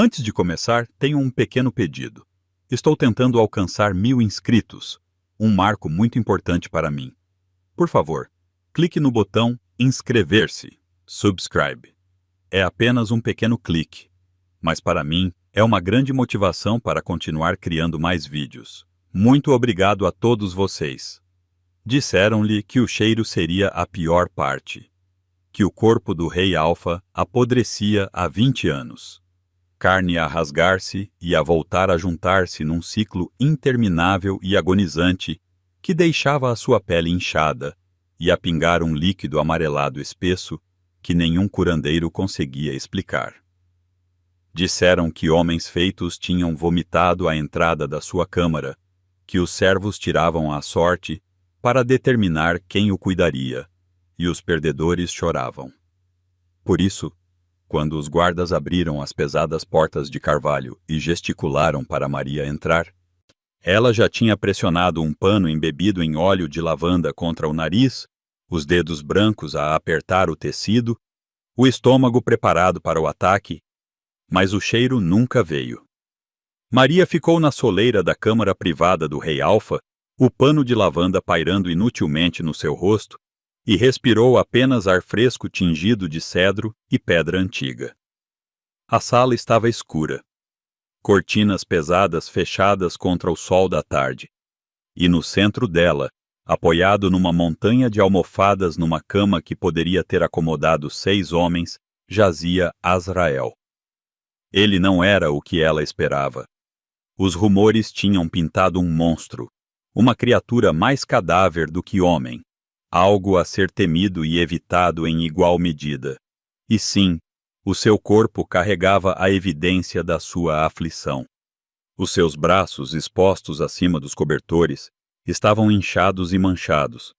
Antes de começar, tenho um pequeno pedido. Estou tentando alcançar 1000 inscritos, um marco muito importante para mim. Por favor, clique no botão inscrever-se, subscribe. É apenas um pequeno clique, mas para mim é uma grande motivação para continuar criando mais vídeos. Muito obrigado a todos vocês. Disseram-lhe que o cheiro seria a pior parte, que o corpo do rei Alfa apodrecia há 20 anos. Carne a rasgar-se e a voltar a juntar-se num ciclo interminável e agonizante que deixava a sua pele inchada e a pingar um líquido amarelado espesso que nenhum curandeiro conseguia explicar. Disseram que homens feitos tinham vomitado à entrada da sua câmara, que os servos tiravam à sorte para determinar quem o cuidaria, e os perdedores choravam. Por isso, quando os guardas abriram as pesadas portas de carvalho e gesticularam para Maria entrar, ela já tinha pressionado um pano embebido em óleo de lavanda contra o nariz, os dedos brancos a apertar o tecido, o estômago preparado para o ataque, mas o cheiro nunca veio. Maria ficou na soleira da câmara privada do rei Alfa, o pano de lavanda pairando inutilmente no seu rosto, e respirou apenas ar fresco tingido de cedro e pedra antiga. A sala estava escura. Cortinas pesadas fechadas contra o sol da tarde. E no centro dela, apoiado numa montanha de almofadas numa cama que poderia ter acomodado 6 homens, jazia Azrael. Ele não era o que ela esperava. Os rumores tinham pintado um monstro, uma criatura mais cadáver do que homem, algo a ser temido e evitado em igual medida. E sim, o seu corpo carregava a evidência da sua aflição. Os seus braços, expostos acima dos cobertores, estavam inchados e manchados.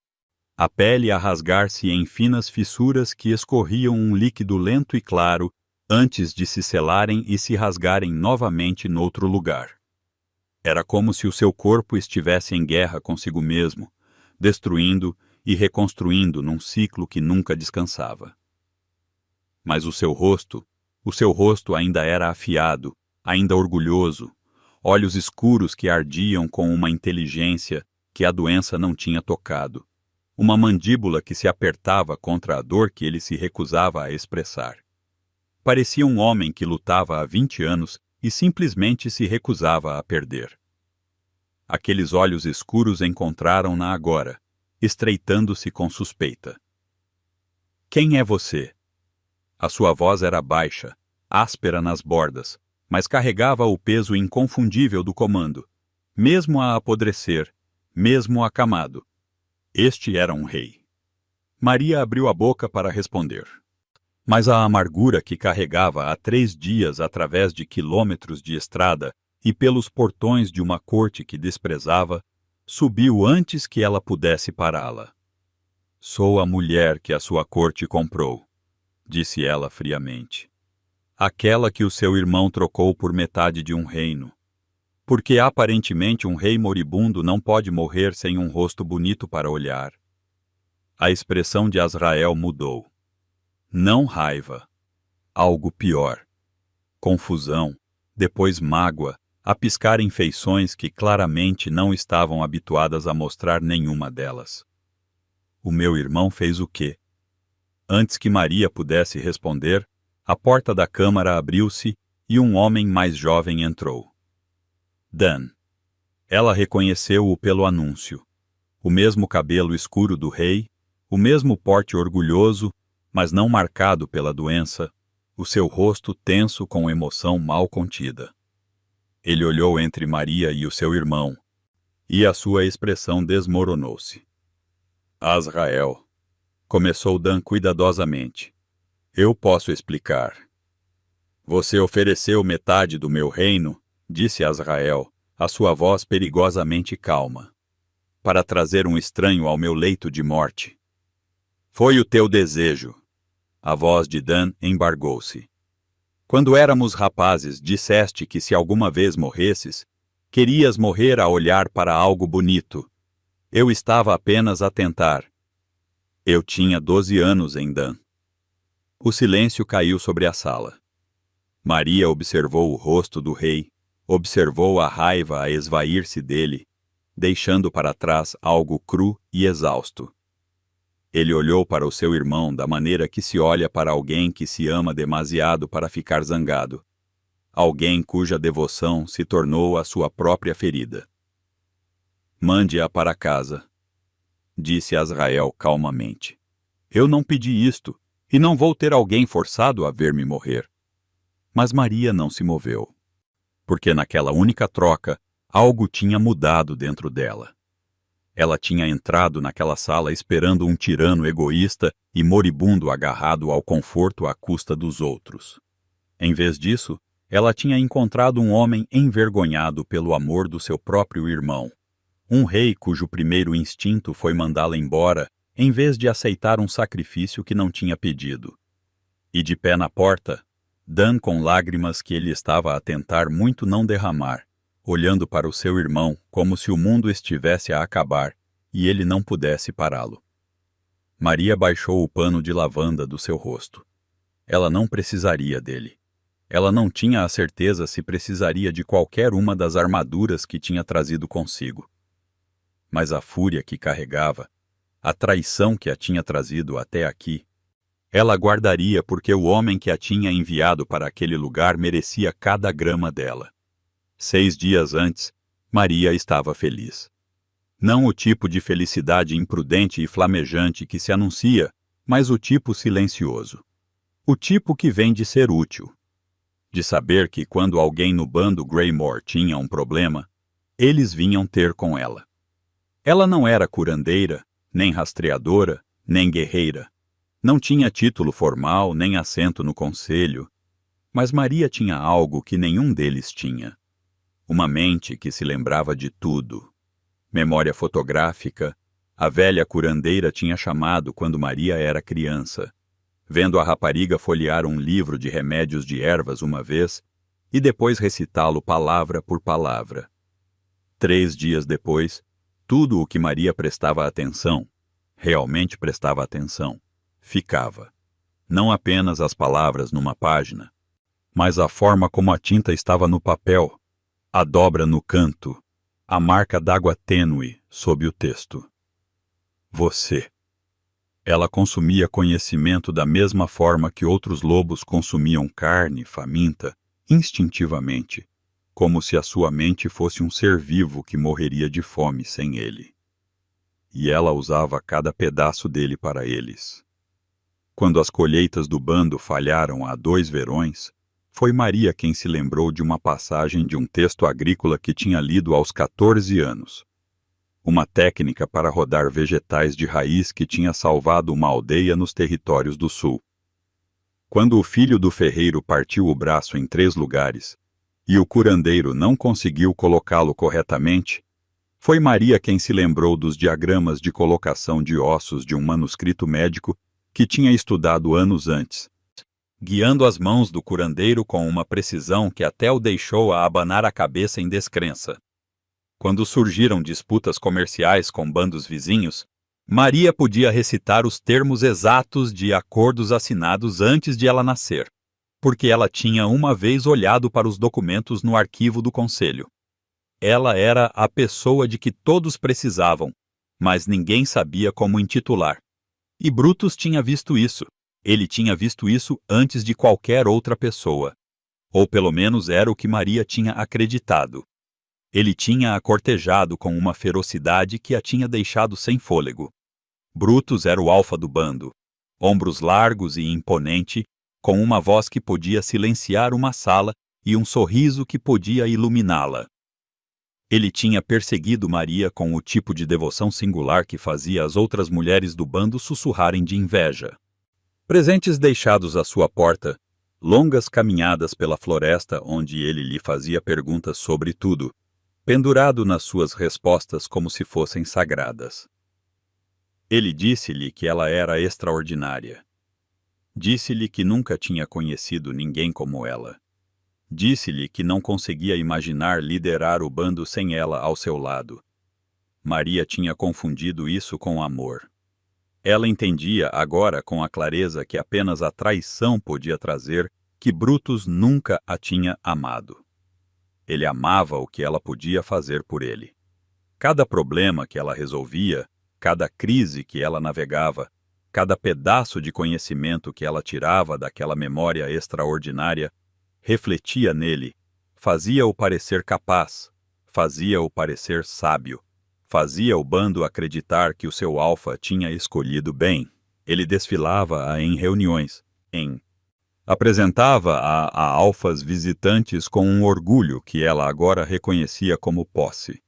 A pele a rasgar-se em finas fissuras que escorriam um líquido lento e claro antes de se selarem e se rasgarem novamente noutro lugar. Era como se o seu corpo estivesse em guerra consigo mesmo, destruindo e reconstruindo num ciclo que nunca descansava. Mas o seu rosto ainda era afiado, ainda orgulhoso, olhos escuros que ardiam com uma inteligência que a doença não tinha tocado, uma mandíbula que se apertava contra a dor que ele se recusava a expressar. Parecia um homem que lutava há 20 anos e simplesmente se recusava a perder. Aqueles olhos escuros encontraram-na agora, estreitando-se com suspeita. Quem é você? A sua voz era baixa, áspera nas bordas, mas carregava o peso inconfundível do comando, mesmo a apodrecer, mesmo acamado. Este era um rei. Maria abriu a boca para responder. Mas a amargura que carregava há 3 dias através de quilômetros de estrada e pelos portões de uma corte que desprezava, subiu antes que ela pudesse pará-la. Sou a mulher que a sua corte comprou, disse ela friamente. Aquela que o seu irmão trocou por metade de um reino. Porque aparentemente um rei moribundo não pode morrer sem um rosto bonito para olhar. A expressão de Azrael mudou. Não raiva. Algo pior. Confusão, depois mágoa, a piscar em feições que claramente não estavam habituadas a mostrar nenhuma delas. O meu irmão fez o quê? Antes que Maria pudesse responder, a porta da câmara abriu-se e um homem mais jovem entrou. Dan. Ela reconheceu-o pelo anúncio. O mesmo cabelo escuro do rei, o mesmo porte orgulhoso, mas não marcado pela doença, o seu rosto tenso com emoção mal contida. Ele olhou entre Maria e o seu irmão, e a sua expressão desmoronou-se. Azrael, começou Dan cuidadosamente. Eu posso explicar. Você ofereceu metade do meu reino, disse Azrael, a sua voz perigosamente calma, para trazer um estranho ao meu leito de morte. Foi o teu desejo. A voz de Dan embargou-se. Quando éramos rapazes, disseste que se alguma vez morresses, querias morrer a olhar para algo bonito. Eu estava apenas a tentar. Eu tinha 12 anos em Dan. O silêncio caiu sobre a sala. Maria observou o rosto do rei, observou a raiva a esvair-se dele, deixando para trás algo cru e exausto. Ele olhou para o seu irmão da maneira que se olha para alguém que se ama demasiado para ficar zangado, alguém cuja devoção se tornou a sua própria ferida. Mande-a para casa, disse Azrael calmamente. Eu não pedi isto, e não vou ter alguém forçado a ver-me morrer. Mas Maria não se moveu, porque naquela única troca, algo tinha mudado dentro dela. Ela tinha entrado naquela sala esperando um tirano egoísta e moribundo agarrado ao conforto à custa dos outros. Em vez disso, ela tinha encontrado um homem envergonhado pelo amor do seu próprio irmão. Um rei cujo primeiro instinto foi mandá-la embora, em vez de aceitar um sacrifício que não tinha pedido. E de pé na porta, Dan, com lágrimas que ele estava a tentar muito não derramar, olhando para o seu irmão como se o mundo estivesse a acabar e ele não pudesse pará-lo. Maria baixou o pano de lavanda do seu rosto. Ela não precisaria dele. Ela não tinha a certeza se precisaria de qualquer uma das armaduras que tinha trazido consigo. Mas a fúria que carregava, a traição que a tinha trazido até aqui, ela guardaria porque o homem que a tinha enviado para aquele lugar merecia cada grama dela. 6 dias antes, Maria estava feliz. Não o tipo de felicidade imprudente e flamejante que se anuncia, mas o tipo silencioso. O tipo que vem de ser útil. De saber que quando alguém no bando Greymore tinha um problema, eles vinham ter com ela. Ela não era curandeira, nem rastreadora, nem guerreira. Não tinha título formal, nem assento no conselho. Mas Maria tinha algo que nenhum deles tinha. Uma mente que se lembrava de tudo. Memória fotográfica, a velha curandeira tinha chamado quando Maria era criança, vendo a rapariga folhear um livro de remédios de ervas uma vez e depois recitá-lo palavra por palavra. 3 dias depois, tudo o que Maria prestava atenção, realmente prestava atenção, ficava. Não apenas as palavras numa página, mas a forma como a tinta estava no papel, a dobra no canto, a marca d'água tênue sob o texto. Você. Ela consumia conhecimento da mesma forma que outros lobos consumiam carne faminta, instintivamente, como se a sua mente fosse um ser vivo que morreria de fome sem ele. E ela usava cada pedaço dele para eles. Quando as colheitas do bando falharam há 2 verões, foi Maria quem se lembrou de uma passagem de um texto agrícola que tinha lido aos 14 anos. Uma técnica para rodar vegetais de raiz que tinha salvado uma aldeia nos territórios do sul. Quando o filho do ferreiro partiu o braço em 3 lugares, e o curandeiro não conseguiu colocá-lo corretamente, foi Maria quem se lembrou dos diagramas de colocação de ossos de um manuscrito médico que tinha estudado anos antes, guiando as mãos do curandeiro com uma precisão que até o deixou a abanar a cabeça em descrença. Quando surgiram disputas comerciais com bandos vizinhos, Maria podia recitar os termos exatos de acordos assinados antes de ela nascer, porque ela tinha uma vez olhado para os documentos no arquivo do conselho. Ela era a pessoa de que todos precisavam, mas ninguém sabia como intitular. E Brutus tinha visto isso. Ele tinha visto isso antes de qualquer outra pessoa. Ou pelo menos era o que Maria tinha acreditado. Ele tinha a cortejado com uma ferocidade que a tinha deixado sem fôlego. Brutus era o alfa do bando, ombros largos e imponente, com uma voz que podia silenciar uma sala e um sorriso que podia iluminá-la. Ele tinha perseguido Maria com o tipo de devoção singular que fazia as outras mulheres do bando sussurrarem de inveja. Presentes deixados à sua porta, longas caminhadas pela floresta onde ele lhe fazia perguntas sobre tudo, pendurado nas suas respostas como se fossem sagradas. Ele disse-lhe que ela era extraordinária. Disse-lhe que nunca tinha conhecido ninguém como ela. Disse-lhe que não conseguia imaginar liderar o bando sem ela ao seu lado. Maria tinha confundido isso com amor. Ela entendia agora com a clareza que apenas a traição podia trazer que Brutus nunca a tinha amado. Ele amava o que ela podia fazer por ele. Cada problema que ela resolvia, cada crise que ela navegava, cada pedaço de conhecimento que ela tirava daquela memória extraordinária, refletia nele, fazia-o parecer capaz, fazia-o parecer sábio, fazia o bando acreditar que o seu alfa tinha escolhido bem. Ele desfilava-a em reuniões, apresentava-a a alfas visitantes com um orgulho que ela agora reconhecia como posse.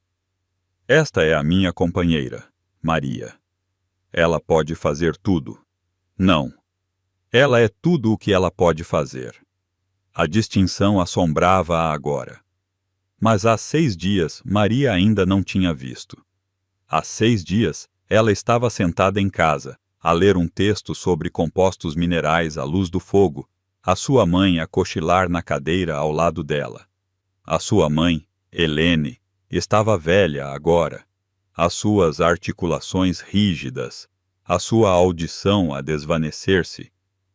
Esta é a minha companheira, Maria. Ela pode fazer tudo. Não. Ela é tudo o que ela pode fazer. A distinção assombrava-a agora. Mas há 6 dias Maria ainda não tinha visto. Há 6 dias ela estava sentada em casa, a ler um texto sobre compostos minerais à luz do fogo, a sua mãe a cochilar na cadeira ao lado dela. A sua mãe, Helene, estava velha agora, as suas articulações rígidas, a sua audição a desvanecer-se,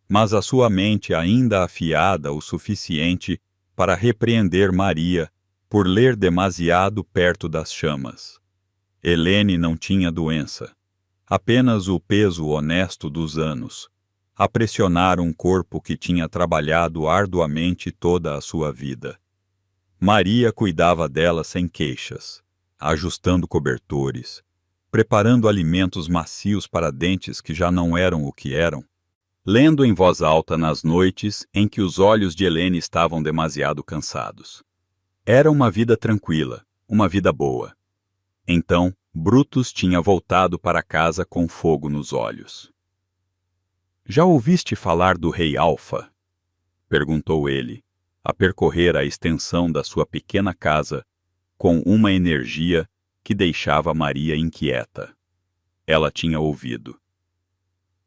mas a sua mente ainda afiada o suficiente para repreender Maria por ler demasiado perto das chamas. Helene não tinha doença, apenas o peso honesto dos anos, a pressionar um corpo que tinha trabalhado arduamente toda a sua vida. Maria cuidava dela sem queixas, ajustando cobertores, preparando alimentos macios para dentes que já não eram o que eram, lendo em voz alta nas noites em que os olhos de Helene estavam demasiado cansados. Era uma vida tranquila, uma vida boa. Então, Brutus tinha voltado para casa com fogo nos olhos. Já ouviste falar do rei Alfa? Perguntou ele, a percorrer a extensão da sua pequena casa, com uma energia que deixava Maria inquieta. Ela tinha ouvido.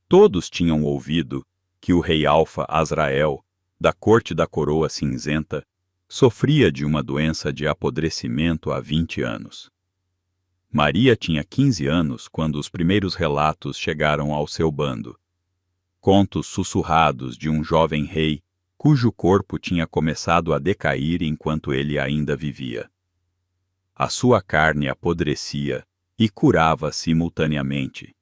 Todos tinham ouvido que o rei Alfa Azrael, da corte da coroa cinzenta, sofria de uma doença de apodrecimento há 20 anos. Maria tinha 15 anos quando os primeiros relatos chegaram ao seu bando. Contos sussurrados de um jovem rei cujo corpo tinha começado a decair enquanto ele ainda vivia. A sua carne apodrecia e curava simultaneamente,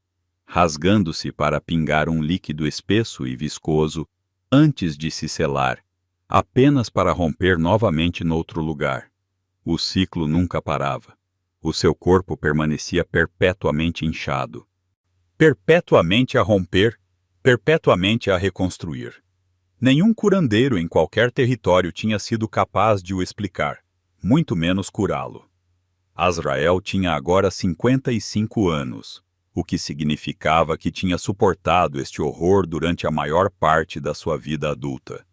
rasgando-se para pingar um líquido espesso e viscoso antes de se selar, apenas para romper novamente noutro lugar. O ciclo nunca parava. O seu corpo permanecia perpetuamente inchado, perpetuamente a romper, perpetuamente a reconstruir. Nenhum curandeiro em qualquer território tinha sido capaz de o explicar, muito menos curá-lo. Azrael tinha agora 55 anos, o que significava que tinha suportado este horror durante a maior parte da sua vida adulta.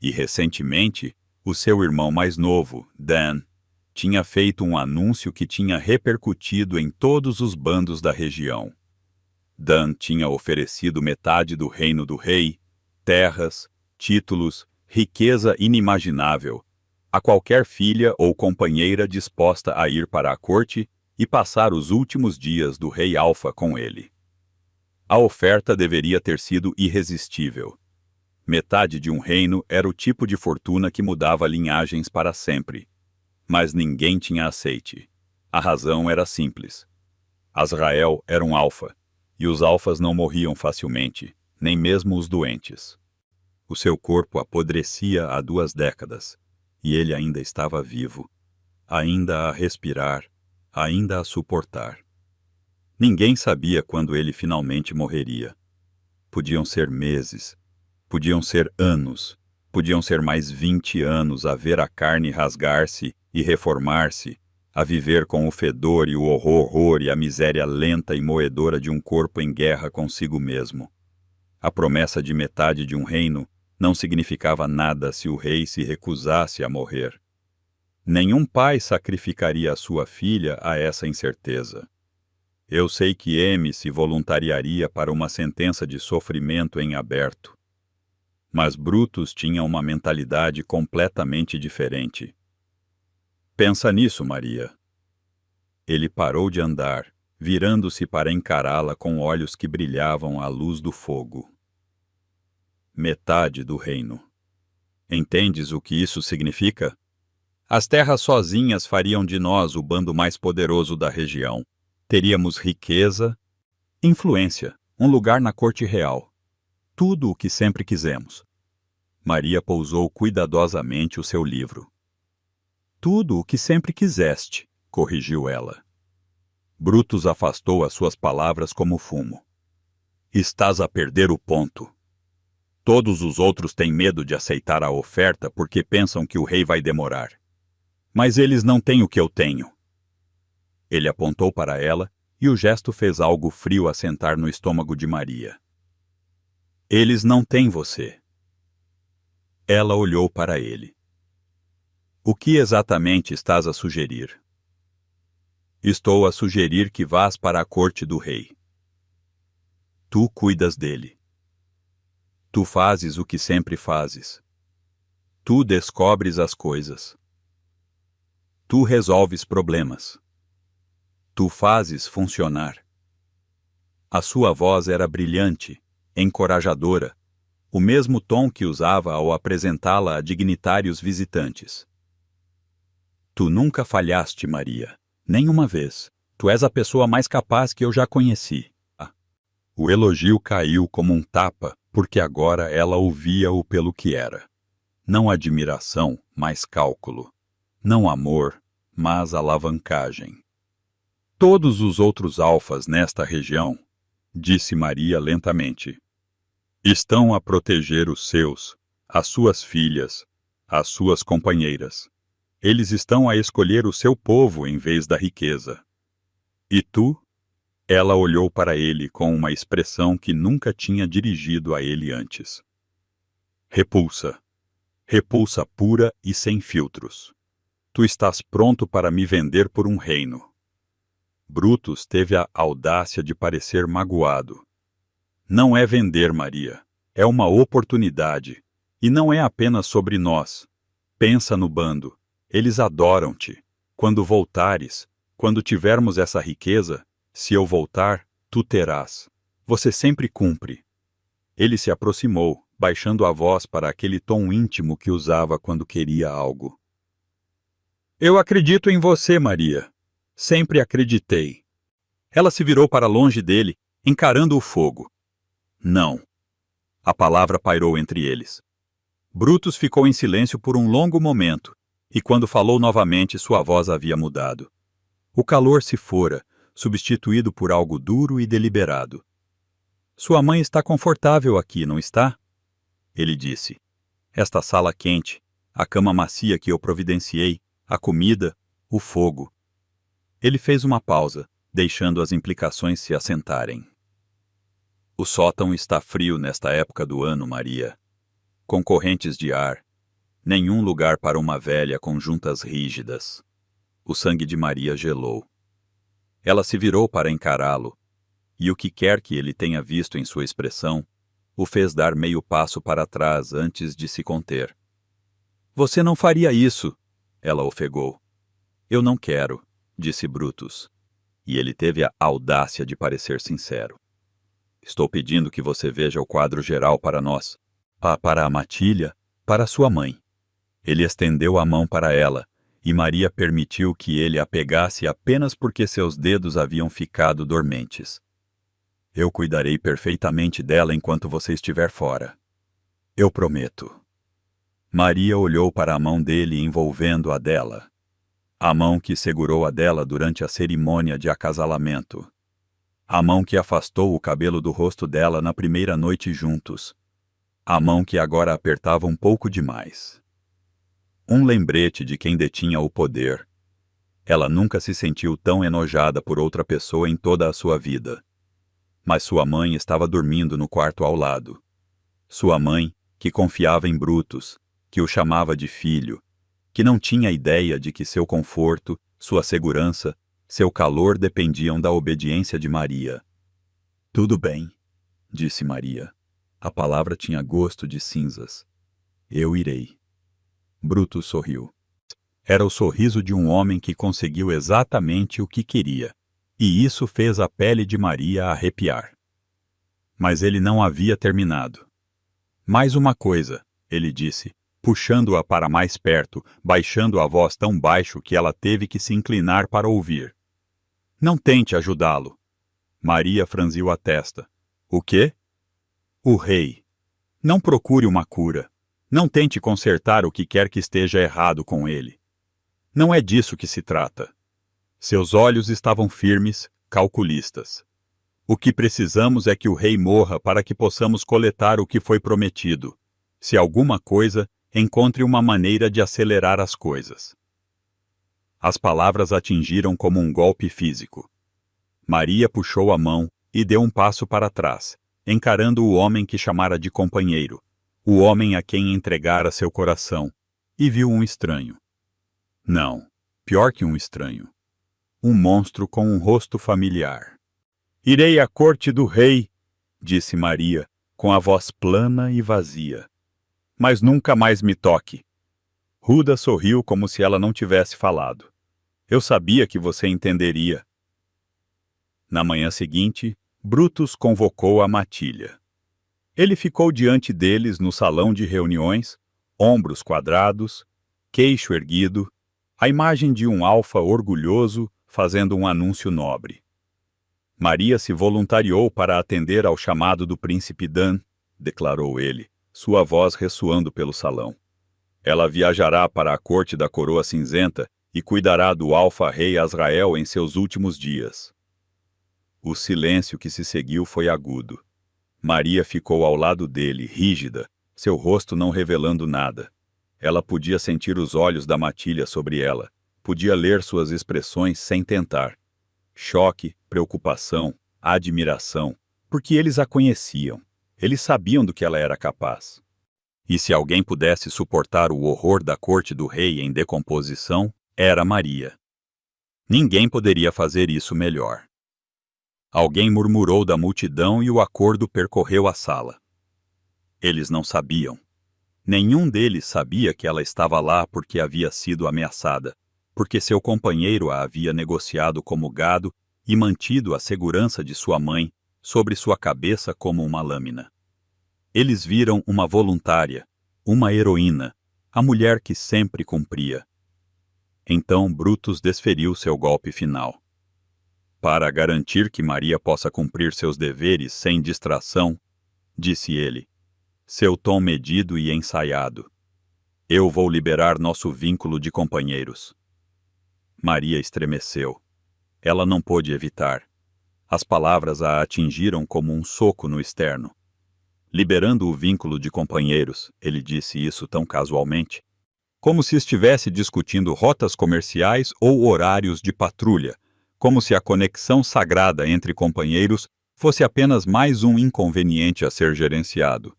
E recentemente, o seu irmão mais novo, Dan, tinha feito um anúncio que tinha repercutido em todos os bandos da região. Dan tinha oferecido metade do reino do rei, terras, títulos, riqueza inimaginável, a qualquer filha ou companheira disposta a ir para a corte e passar os últimos dias do rei Alfa com ele. A oferta deveria ter sido irresistível. Metade de um reino era o tipo de fortuna que mudava linhagens para sempre. Mas ninguém tinha aceite. A razão era simples. Azrael era um alfa, e os alfas não morriam facilmente, nem mesmo os doentes. O seu corpo apodrecia há 2 décadas, e ele ainda estava vivo, ainda a respirar, ainda a suportar. Ninguém sabia quando ele finalmente morreria. Podiam ser meses, podiam ser anos, podiam ser mais 20 anos a ver a carne rasgar-se e reformar-se, a viver com o fedor e o horror e a miséria lenta e moedora de um corpo em guerra consigo mesmo. A promessa de metade de um reino não significava nada se o rei se recusasse a morrer. Nenhum pai sacrificaria a sua filha a essa incerteza. Eu sei que M se voluntariaria para uma sentença de sofrimento em aberto. Mas Brutus tinha uma mentalidade completamente diferente. Pensa nisso, Maria. Ele parou de andar, virando-se para encará-la com olhos que brilhavam à luz do fogo. Metade do reino. Entendes o que isso significa? As terras sozinhas fariam de nós o bando mais poderoso da região. Teríamos riqueza, influência, um lugar na corte real. Tudo o que sempre quisemos. Maria pousou cuidadosamente o seu livro. Tudo o que sempre quiseste, corrigiu ela. Brutus afastou as suas palavras como fumo. Estás a perder o ponto. Todos os outros têm medo de aceitar a oferta porque pensam que o rei vai demorar. Mas eles não têm o que eu tenho. Ele apontou para ela e o gesto fez algo frio assentar no estômago de Maria. Eles não têm você. Ela olhou para ele. O que exatamente estás a sugerir? Estou a sugerir que vás para a corte do rei. Tu cuidas dele. Tu fazes o que sempre fazes. Tu descobres as coisas. Tu resolves problemas. Tu fazes funcionar. A sua voz era brilhante, encorajadora, o mesmo tom que usava ao apresentá-la a dignitários visitantes. Tu nunca falhaste, Maria, nem uma vez. Tu és a pessoa mais capaz que eu já conheci. O elogio caiu como um tapa, porque agora ela ouvia-o pelo que era. Não admiração, mas cálculo. Não amor, mas alavancagem. Todos os outros alfas nesta região, disse Maria lentamente, estão a proteger os seus, as suas filhas, as suas companheiras. Eles estão a escolher o seu povo em vez da riqueza. E tu? Ela olhou para ele com uma expressão que nunca tinha dirigido a ele antes. Repulsa. Repulsa pura e sem filtros. Tu estás pronto para me vender por um reino. Brutus teve a audácia de parecer magoado. Não é vender, Maria. É uma oportunidade. E não é apenas sobre nós. Pensa no bando. Eles adoram-te. Quando voltares, quando tivermos essa riqueza, se eu voltar, tu terás. Você sempre cumpre. Ele se aproximou, baixando a voz para aquele tom íntimo que usava quando queria algo. Eu acredito em você, Maria. Sempre acreditei. Ela se virou para longe dele, encarando o fogo. Não. A palavra pairou entre eles. Brutus ficou em silêncio por um longo momento, e quando falou novamente sua voz havia mudado. O calor se fora, substituído por algo duro e deliberado. Sua mãe está confortável aqui, não está? Ele disse. Esta sala quente, a cama macia que eu providenciei, a comida, o fogo. Ele fez uma pausa, deixando as implicações se assentarem. O sótão está frio nesta época do ano, Maria. Com correntes de ar. Nenhum lugar para uma velha com juntas rígidas. O sangue de Maria gelou. Ela se virou para encará-lo, e o que quer que ele tenha visto em sua expressão, o fez dar meio passo para trás antes de se conter. Você não faria isso, ela ofegou. Eu não quero, disse Brutus, e ele teve a audácia de parecer sincero. Estou pedindo que você veja o quadro geral para nós. Para a matilha, para sua mãe. Ele estendeu a mão para ela, e Maria permitiu que ele a pegasse apenas porque seus dedos haviam ficado dormentes. Eu cuidarei perfeitamente dela enquanto você estiver fora. Eu prometo. Maria olhou para a mão dele envolvendo a dela. A mão que segurou a dela durante a cerimônia de acasalamento. A mão que afastou o cabelo do rosto dela na primeira noite juntos. A mão que agora apertava um pouco demais. Um lembrete de quem detinha o poder. Ela nunca se sentiu tão enojada por outra pessoa em toda a sua vida. Mas sua mãe estava dormindo no quarto ao lado. Sua mãe, que confiava em Brutus, que o chamava de filho, que não tinha ideia de que seu conforto, sua segurança, seu calor dependiam da obediência de Maria. Tudo bem, disse Maria. A palavra tinha gosto de cinzas. Eu irei. Brutus sorriu. Era o sorriso de um homem que conseguiu exatamente o que queria, e isso fez a pele de Maria arrepiar. Mas ele não havia terminado. Mais uma coisa, ele disse, puxando-a para mais perto, baixando a voz tão baixo que ela teve que se inclinar para ouvir. Não tente ajudá-lo. Maria franziu a testa. O quê? O rei. Não procure uma cura. Não tente consertar o que quer que esteja errado com ele. Não é disso que se trata. Seus olhos estavam firmes, calculistas. O que precisamos é que o rei morra para que possamos coletar o que foi prometido. Se alguma coisa, encontre uma maneira de acelerar as coisas. As palavras atingiram como um golpe físico. Maria puxou a mão e deu um passo para trás, encarando o homem que chamara de companheiro, o homem a quem entregara seu coração, e viu um estranho. Não, pior que um estranho. Um monstro com um rosto familiar. Irei à corte do rei, disse Maria, com a voz plana e vazia. Mas nunca mais me toque. Ruda sorriu como se ela não tivesse falado. Eu sabia que você entenderia. Na manhã seguinte, Brutus convocou a matilha. Ele ficou diante deles no salão de reuniões, ombros quadrados, queixo erguido, a imagem de um alfa orgulhoso fazendo um anúncio nobre. Maria se voluntariou para atender ao chamado do príncipe Dan, declarou ele, sua voz ressoando pelo salão. Ela viajará para a corte da coroa cinzenta e cuidará do alfa-rei Azrael em seus últimos dias. O silêncio que se seguiu foi agudo. Maria ficou ao lado dele, rígida, seu rosto não revelando nada. Ela podia sentir os olhos da matilha sobre ela, podia ler suas expressões sem tentar. Choque, preocupação, admiração, porque eles a conheciam. Eles sabiam do que ela era capaz. E se alguém pudesse suportar o horror da corte do rei em decomposição, era Maria. Ninguém poderia fazer isso melhor. Alguém murmurou da multidão e o acordo percorreu a sala. Eles não sabiam. Nenhum deles sabia que ela estava lá porque havia sido ameaçada, porque seu companheiro a havia negociado como gado e mantido a segurança de sua mãe sobre sua cabeça como uma lâmina. Eles viram uma voluntária, uma heroína, a mulher que sempre cumpria. Então Brutus desferiu seu golpe final. Para garantir que Maria possa cumprir seus deveres sem distração, disse ele, seu tom medido e ensaiado. Eu vou liberar nosso vínculo de companheiros. Maria estremeceu. Ela não pôde evitar. As palavras a atingiram como um soco no externo. Liberando o vínculo de companheiros, ele disse isso tão casualmente, como se estivesse discutindo rotas comerciais ou horários de patrulha, como se a conexão sagrada entre companheiros fosse apenas mais um inconveniente a ser gerenciado.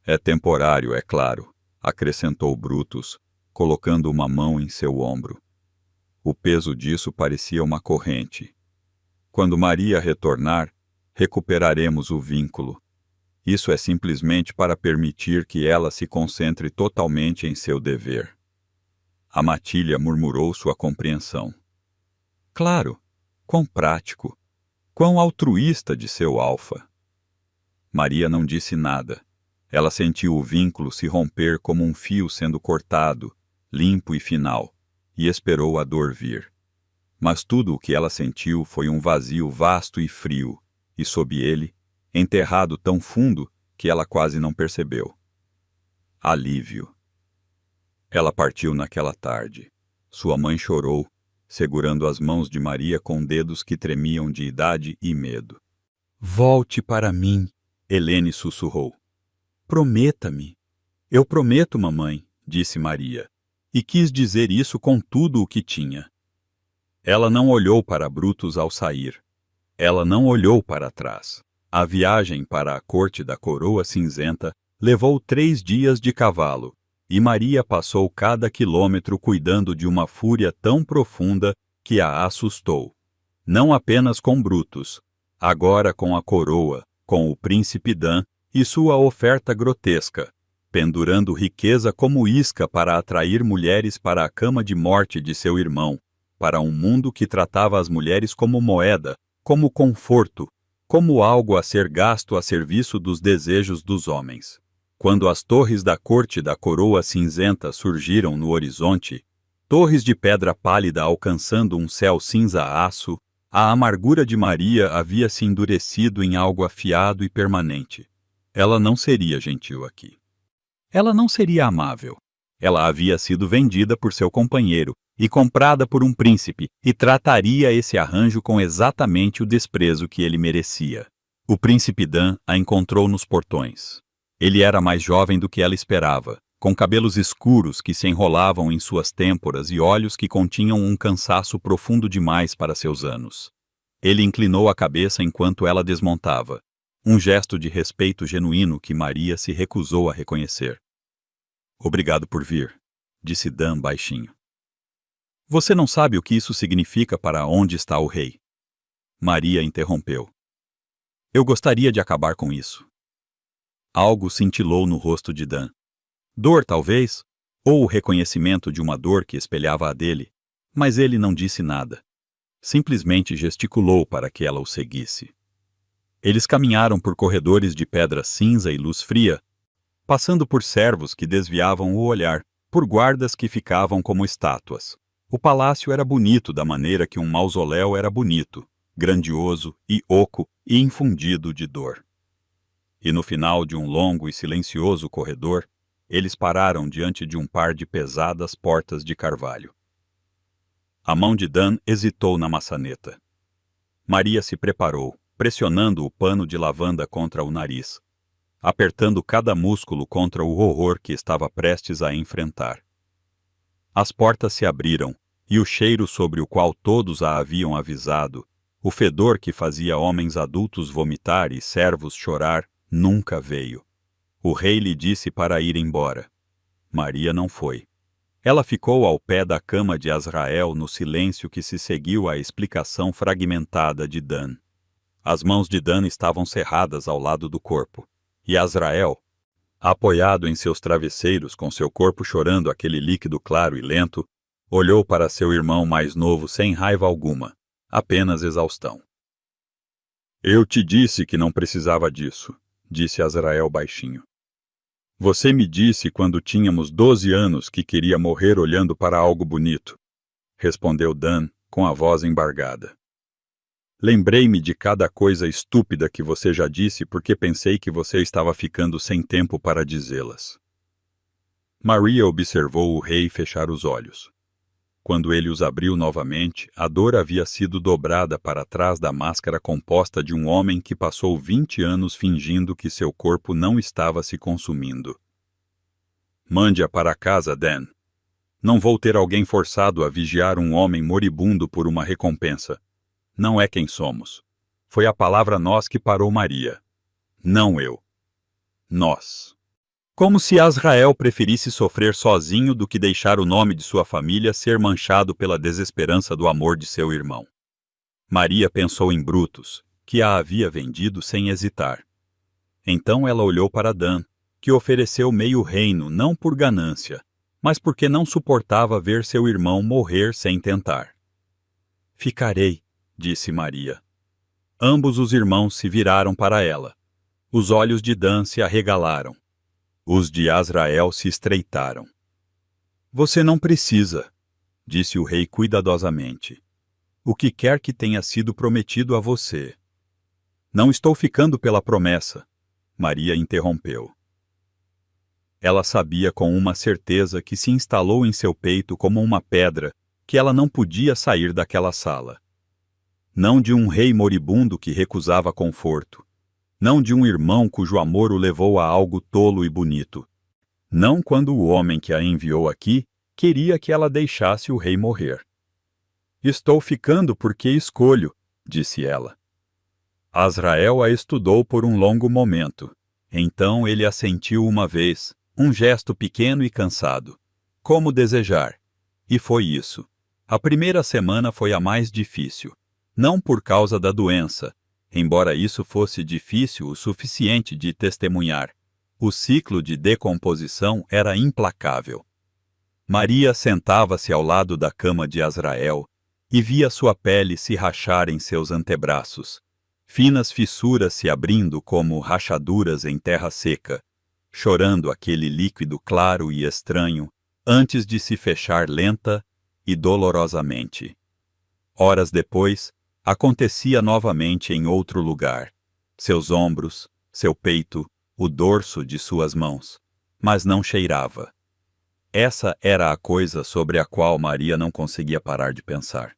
É temporário, é claro, acrescentou Brutus, colocando uma mão em seu ombro. O peso disso parecia uma corrente. Quando Maria retornar, recuperaremos o vínculo. Isso é simplesmente para permitir que ela se concentre totalmente em seu dever. A matilha murmurou sua compreensão. Claro, quão prático, quão altruísta de seu alfa. Maria não disse nada. Ela sentiu o vínculo se romper como um fio sendo cortado, limpo e final, e esperou a dor vir. Mas tudo o que ela sentiu foi um vazio vasto e frio, e sob ele, enterrado tão fundo que ela quase não percebeu. Alívio. Ela partiu naquela tarde. Sua mãe chorou, segurando as mãos de Maria com dedos que tremiam de idade e medo. Volte para mim, Helene sussurrou. Prometa-me. Eu prometo, mamãe, disse Maria, e quis dizer isso com tudo o que tinha. Ela não olhou para Brutus ao sair. Ela não olhou para trás. A viagem para a corte da coroa cinzenta levou 3 dias de cavalo, e Maria passou cada quilômetro cuidando de uma fúria tão profunda que a assustou. Não apenas com Brutus, agora com a coroa, com o príncipe Dan e sua oferta grotesca, pendurando riqueza como isca para atrair mulheres para a cama de morte de seu irmão, para um mundo que tratava as mulheres como moeda, como conforto, como algo a ser gasto a serviço dos desejos dos homens. Quando as torres da corte da coroa cinzenta surgiram no horizonte, torres de pedra pálida alcançando um céu cinza-aço, a amargura de Maria havia se endurecido em algo afiado e permanente. Ela não seria gentil aqui. Ela não seria amável. Ela havia sido vendida por seu companheiro e comprada por um príncipe, e trataria esse arranjo com exatamente o desprezo que ele merecia. O príncipe Dan a encontrou nos portões. Ele era mais jovem do que ela esperava, com cabelos escuros que se enrolavam em suas têmporas e olhos que continham um cansaço profundo demais para seus anos. Ele inclinou a cabeça enquanto ela desmontava, um gesto de respeito genuíno que Maria se recusou a reconhecer. "Obrigado por vir", disse Dan baixinho. "Você não sabe o que isso significa para onde está o rei." Maria interrompeu. "Eu gostaria de acabar com isso." Algo cintilou no rosto de Dan. Dor, talvez, ou o reconhecimento de uma dor que espelhava a dele, mas ele não disse nada. Simplesmente gesticulou para que ela o seguisse. Eles caminharam por corredores de pedra cinza e luz fria, passando por servos que desviavam o olhar, por guardas que ficavam como estátuas. O palácio era bonito da maneira que um mausoléu era bonito, grandioso e oco e infundido de dor. E no final de um longo e silencioso corredor, eles pararam diante de um par de pesadas portas de carvalho. A mão de Dan hesitou na maçaneta. Maria se preparou, pressionando o pano de lavanda contra o nariz, apertando cada músculo contra o horror que estava prestes a enfrentar. As portas se abriram, e o cheiro sobre o qual todos a haviam avisado, o fedor que fazia homens adultos vomitar e servos chorar, nunca veio. O rei lhe disse para ir embora. Maria não foi. Ela ficou ao pé da cama de Azrael no silêncio que se seguiu à explicação fragmentada de Dan. As mãos de Dan estavam cerradas ao lado do corpo, e Azrael, apoiado em seus travesseiros com seu corpo chorando aquele líquido claro e lento, olhou para seu irmão mais novo sem raiva alguma, apenas exaustão. "Eu te disse que não precisava disso", disse Azrael baixinho. "Você me disse quando tínhamos 12 anos que queria morrer olhando para algo bonito", respondeu Dan com a voz embargada. "Lembrei-me de cada coisa estúpida que você já disse porque pensei que você estava ficando sem tempo para dizê-las." Maria observou o rei fechar os olhos. Quando ele os abriu novamente, a dor havia sido dobrada para trás da máscara composta de um homem que passou 20 anos fingindo que seu corpo não estava se consumindo. "Mande-a para casa, Dan. Não vou ter alguém forçado a vigiar um homem moribundo por uma recompensa. Não é quem somos. Foi a palavra nós que parou Maria. Não eu. Nós." Como se Azrael preferisse sofrer sozinho do que deixar o nome de sua família ser manchado pela desesperança do amor de seu irmão. Maria pensou em Brutus, que a havia vendido sem hesitar. Então ela olhou para Dan, que ofereceu meio reino não por ganância, mas porque não suportava ver seu irmão morrer sem tentar. "Ficarei", disse Maria. Ambos os irmãos se viraram para ela. Os olhos de Dan se arregalaram. Os de Azrael se estreitaram. "Você não precisa", disse o rei cuidadosamente. "O que quer que tenha sido prometido a você." "Não estou ficando pela promessa", Maria interrompeu. Ela sabia com uma certeza que se instalou em seu peito como uma pedra, que ela não podia sair daquela sala. Não de um rei moribundo que recusava conforto. Não de um irmão cujo amor o levou a algo tolo e bonito. Não quando o homem que a enviou aqui queria que ela deixasse o rei morrer. "Estou ficando porque escolho", disse ela. Azrael a estudou por um longo momento. Então ele assentiu uma vez, um gesto pequeno e cansado. Como desejar. E foi isso. A primeira semana foi a mais difícil. Não por causa da doença, embora isso fosse difícil o suficiente de testemunhar. O ciclo de decomposição era implacável. Maria sentava-se ao lado da cama de Azrael e via sua pele se rachar em seus antebraços, finas fissuras se abrindo como rachaduras em terra seca, chorando aquele líquido claro e estranho, antes de se fechar lenta e dolorosamente. Horas depois, acontecia novamente em outro lugar. Seus ombros, seu peito, o dorso de suas mãos. Mas não cheirava. Essa era a coisa sobre a qual Maria não conseguia parar de pensar.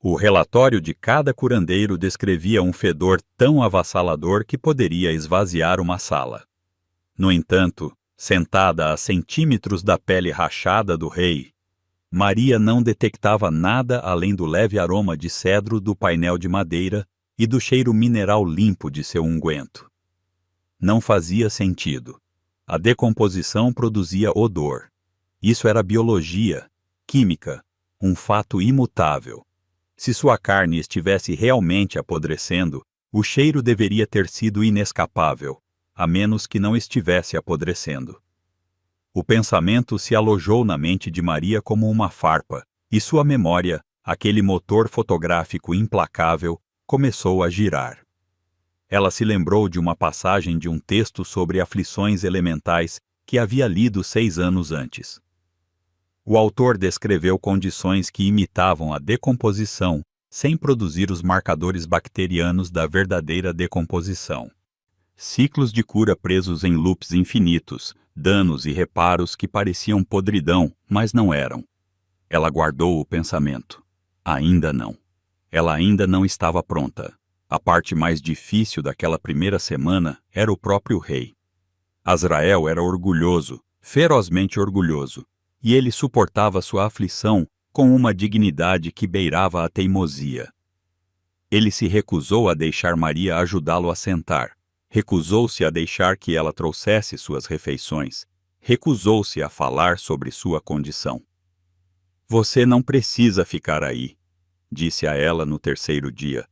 O relatório de cada curandeiro descrevia um fedor tão avassalador que poderia esvaziar uma sala. No entanto, sentada a centímetros da pele rachada do rei, Maria não detectava nada além do leve aroma de cedro do painel de madeira e do cheiro mineral limpo de seu unguento. Não fazia sentido. A decomposição produzia odor. Isso era biologia, química, um fato imutável. Se sua carne estivesse realmente apodrecendo, o cheiro deveria ter sido inescapável, a menos que não estivesse apodrecendo. O pensamento se alojou na mente de Maria como uma farpa, e sua memória, aquele motor fotográfico implacável, começou a girar. Ela se lembrou de uma passagem de um texto sobre aflições elementais que havia lido 6 anos antes. O autor descreveu condições que imitavam a decomposição, sem produzir os marcadores bacterianos da verdadeira decomposição. Ciclos de cura presos em loops infinitos, danos e reparos que pareciam podridão, mas não eram. Ela guardou o pensamento. Ainda não. Ela ainda não estava pronta. A parte mais difícil daquela primeira semana era o próprio rei. Azrael era orgulhoso, ferozmente orgulhoso, e ele suportava sua aflição com uma dignidade que beirava a teimosia. Ele se recusou a deixar Maria ajudá-lo a sentar. Recusou-se a deixar que ela trouxesse suas refeições. Recusou-se a falar sobre sua condição. Você não precisa ficar aí, disse a ela no terceiro dia,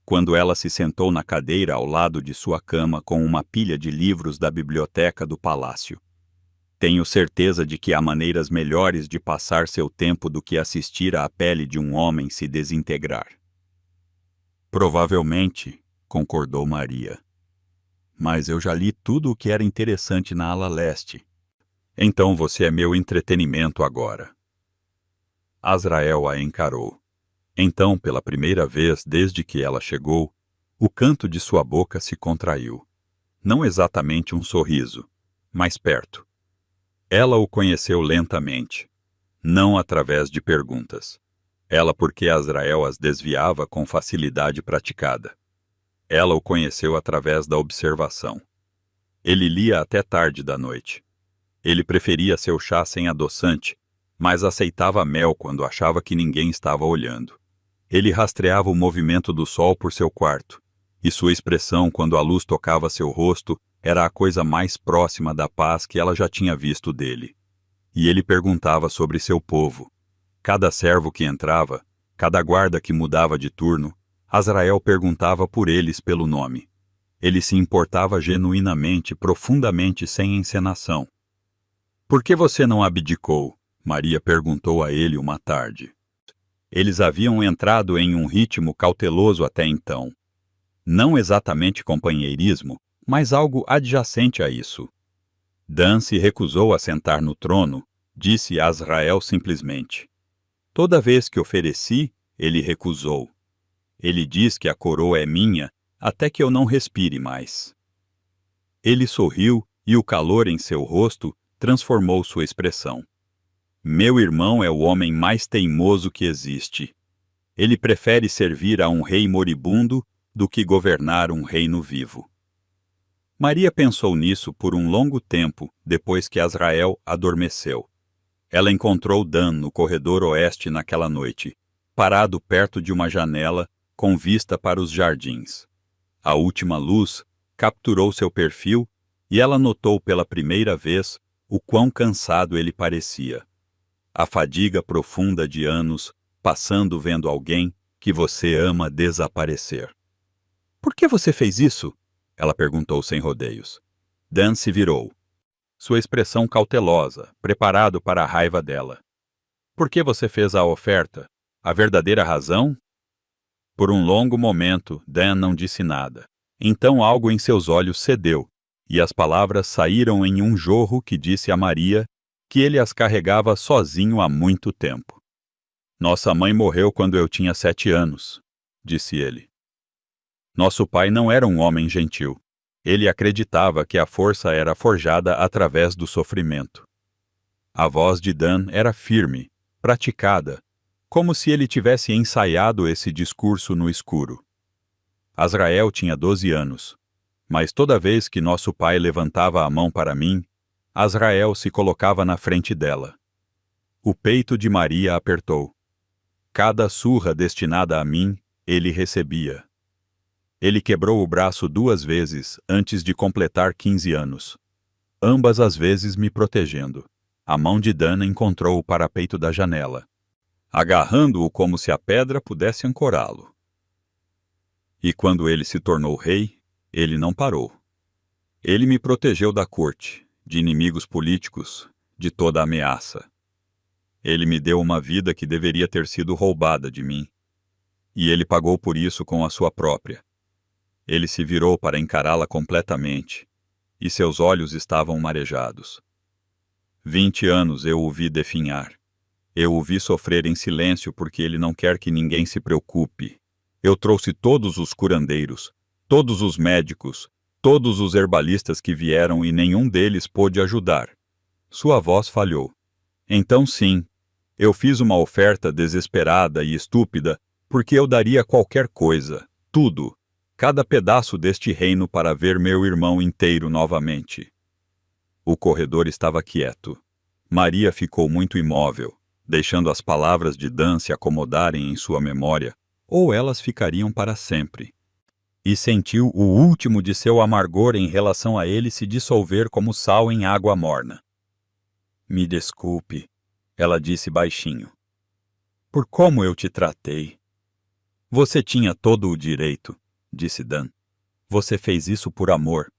quando ela se sentou na cadeira ao lado de sua cama com uma pilha de livros da biblioteca do palácio. Tenho certeza de que há maneiras melhores de passar seu tempo do que assistir à pele de um homem se desintegrar. Provavelmente, concordou Maria. Mas eu já li tudo o que era interessante na ala leste. Então você é meu entretenimento agora. Azrael a encarou. Então, pela primeira vez desde que ela chegou, o canto de sua boca se contraiu. Não exatamente um sorriso, mas perto. Ela o conheceu lentamente, não através de perguntas. Ela porque Azrael as desviava com facilidade praticada. Ela o conheceu através da observação. Ele lia até tarde da noite. Ele preferia seu chá sem adoçante, mas aceitava mel quando achava que ninguém estava olhando. Ele rastreava o movimento do sol por seu quarto, e sua expressão quando a luz tocava seu rosto era a coisa mais próxima da paz que ela já tinha visto dele. E ele perguntava sobre seu povo. Cada servo que entrava, cada guarda que mudava de turno, Azrael perguntava por eles pelo nome. Ele se importava genuinamente, profundamente, sem encenação. Por que você não abdicou? Maria perguntou a ele uma tarde. Eles haviam entrado em um ritmo cauteloso até então. Não exatamente companheirismo, mas algo adjacente a isso. Dan se recusou a sentar no trono, disse Azrael simplesmente. Toda vez que ofereci, ele recusou. Ele diz que a coroa é minha até que eu não respire mais. Ele sorriu e o calor em seu rosto transformou sua expressão. Meu irmão é o homem mais teimoso que existe. Ele prefere servir a um rei moribundo do que governar um reino vivo. Maria pensou nisso por um longo tempo depois que Azrael adormeceu. Ela encontrou Dan no corredor oeste naquela noite, parado perto de uma janela com vista para os jardins. A última luz capturou seu perfil e ela notou pela primeira vez o quão cansado ele parecia. A fadiga profunda de anos passando vendo alguém que você ama desaparecer. Por que você fez isso? Ela perguntou sem rodeios. Dan se virou. Sua expressão cautelosa, preparado para a raiva dela. Por que você fez a oferta? A verdadeira razão? Por um longo momento, Dan não disse nada. Então algo em seus olhos cedeu, e as palavras saíram em um jorro que disse a Maria que ele as carregava sozinho há muito tempo. Nossa mãe morreu quando eu tinha 7 anos, disse ele. Nosso pai não era um homem gentil. Ele acreditava que a força era forjada através do sofrimento. A voz de Dan era firme, praticada, como se ele tivesse ensaiado esse discurso no escuro. Azrael tinha 12 anos, mas toda vez que nosso pai levantava a mão para mim, Azrael se colocava na frente dela. O peito de Maria apertou. Cada surra destinada a mim, ele recebia. Ele quebrou o braço 2 vezes antes de completar 15 anos. Ambas as vezes me protegendo. A mão de Dan encontrou o parapeito da janela, agarrando-o como se a pedra pudesse ancorá-lo. E quando ele se tornou rei, ele não parou. Ele me protegeu da corte, de inimigos políticos, de toda ameaça. Ele me deu uma vida que deveria ter sido roubada de mim. E ele pagou por isso com a sua própria. Ele se virou para encará-la completamente, e seus olhos estavam marejados. 20 anos eu o vi definhar. Eu o vi sofrer em silêncio porque ele não quer que ninguém se preocupe. Eu trouxe todos os curandeiros, todos os médicos, todos os herbalistas que vieram e nenhum deles pôde ajudar. Sua voz falhou. Então sim, eu fiz uma oferta desesperada e estúpida porque eu daria qualquer coisa, tudo, cada pedaço deste reino para ver meu irmão inteiro novamente. O corredor estava quieto. Maria ficou muito imóvel, deixando as palavras de Dan se acomodarem em sua memória, ou elas ficariam para sempre. E sentiu o último de seu amargor em relação a ele se dissolver como sal em água morna. Me desculpe, ela disse baixinho, por como eu te tratei. Você tinha todo o direito, disse Dan. Você fez isso por amor.